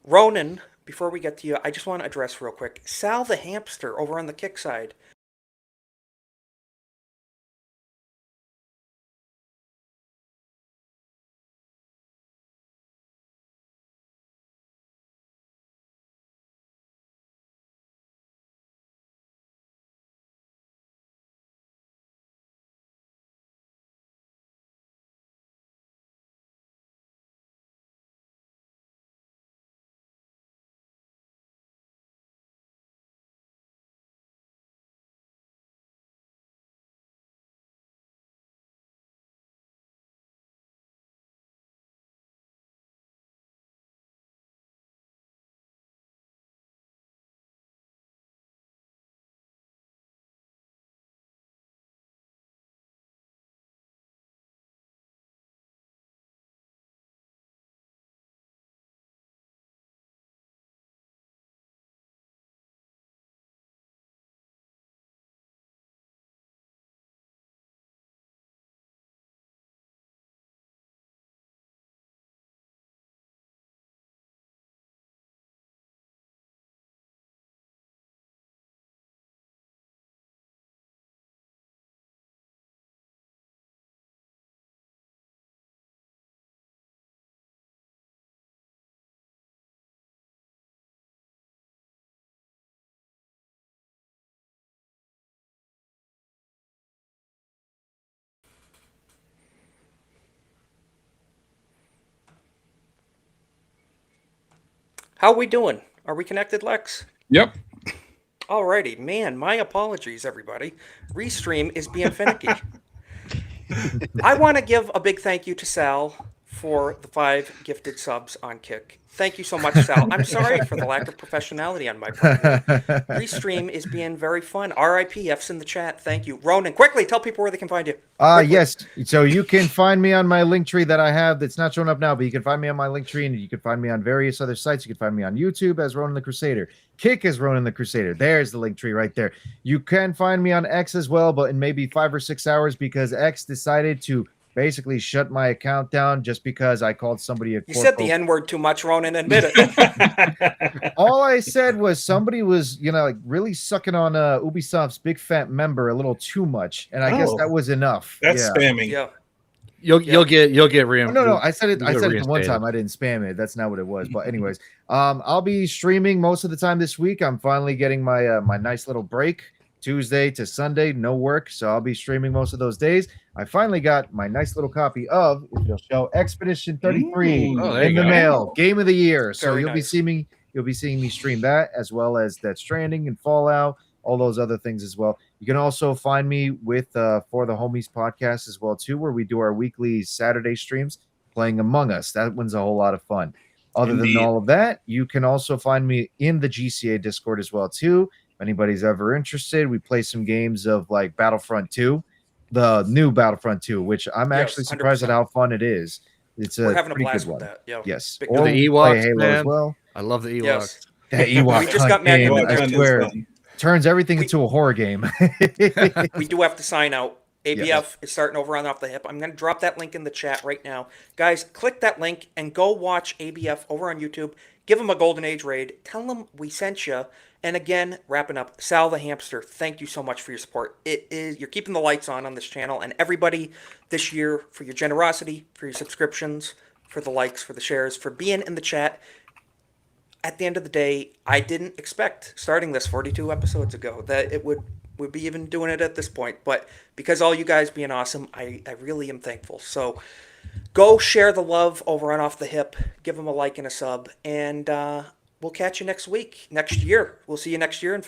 Ronan, before we get to you, I just want to address real quick. Sal the hamster over on the kick side. How we doing? Are we connected, Lex? Yep. Alrighty, man, my apologies, everybody. Restream is being finicky. I want to give a big thank you to Sal for the 5 gifted subs on Kick. Thank you so much, Sal. I'm sorry for the lack of professionality on my part. Restream is being very fun. R.I.P. F's in the chat. Thank you. Ronan, quickly, tell people where they can find you. Yes. So you can find me on my link tree that I have that's not showing up now, but you can find me on my link tree, and you can find me on various other sites. You can find me on YouTube as Ronan the Crusader. Kick as Ronan the Crusader. There's the link tree right there. You can find me on X as well, but in maybe 5 or 6 hours because X decided to basically shut my account down just because I called somebody a You said the N-word too much, Ronan. Admit it. All I said was somebody was, like really sucking on Ubisoft's big fat member a little too much, and I guess that was enough. That's spamming. Yeah. You'll get reimbursed. No, I said it. I said it one time. I didn't spam it. That's not what it was. But anyways, I'll be streaming most of the time this week. I'm finally getting my my nice little break. Tuesday to Sunday, no work, so I'll be streaming most of those days. I finally got my nice little copy of, if you'll show, Expedition 33 in the mail, Game of the Year. So you'll be seeing me stream that, as well as Death Stranding and Fallout, all those other things as well. You can also find me with For the Homies podcast as well too, where we do our weekly Saturday streams playing Among Us. That one's a whole lot of fun. Other than all of that, you can also find me in the GCA Discord as well too. If anybody's ever interested, we play some games of like Battlefront 2, the new Battlefront 2, which I'm actually surprised 100%. At how fun it is. We're having a blast good with one. that. Yeah. Yes. Or the Ewoks, Halo man. As well. I love the Ewoks. Yes. The Ewok we just got mad. I swear, turns everything into a horror game. We do have to sign out. ABF is starting over on Off the Hip. I'm going to drop that link in the chat right now. Guys, click that link and go watch ABF over on YouTube. Give them a Golden Age raid. Tell them we sent you. And again, wrapping up, Sal the Hamster, thank you so much for your support. You're keeping the lights on this channel. And everybody this year, for your generosity, for your subscriptions, for the likes, for the shares, for being in the chat. At the end of the day, I didn't expect, starting this 42 episodes ago, that it would be even doing it at this point. But because all you guys being awesome, I really am thankful. So go share the love over on Off the Hip. Give them a like and a sub. And we'll catch you next week, next year. We'll see you next year, in fact.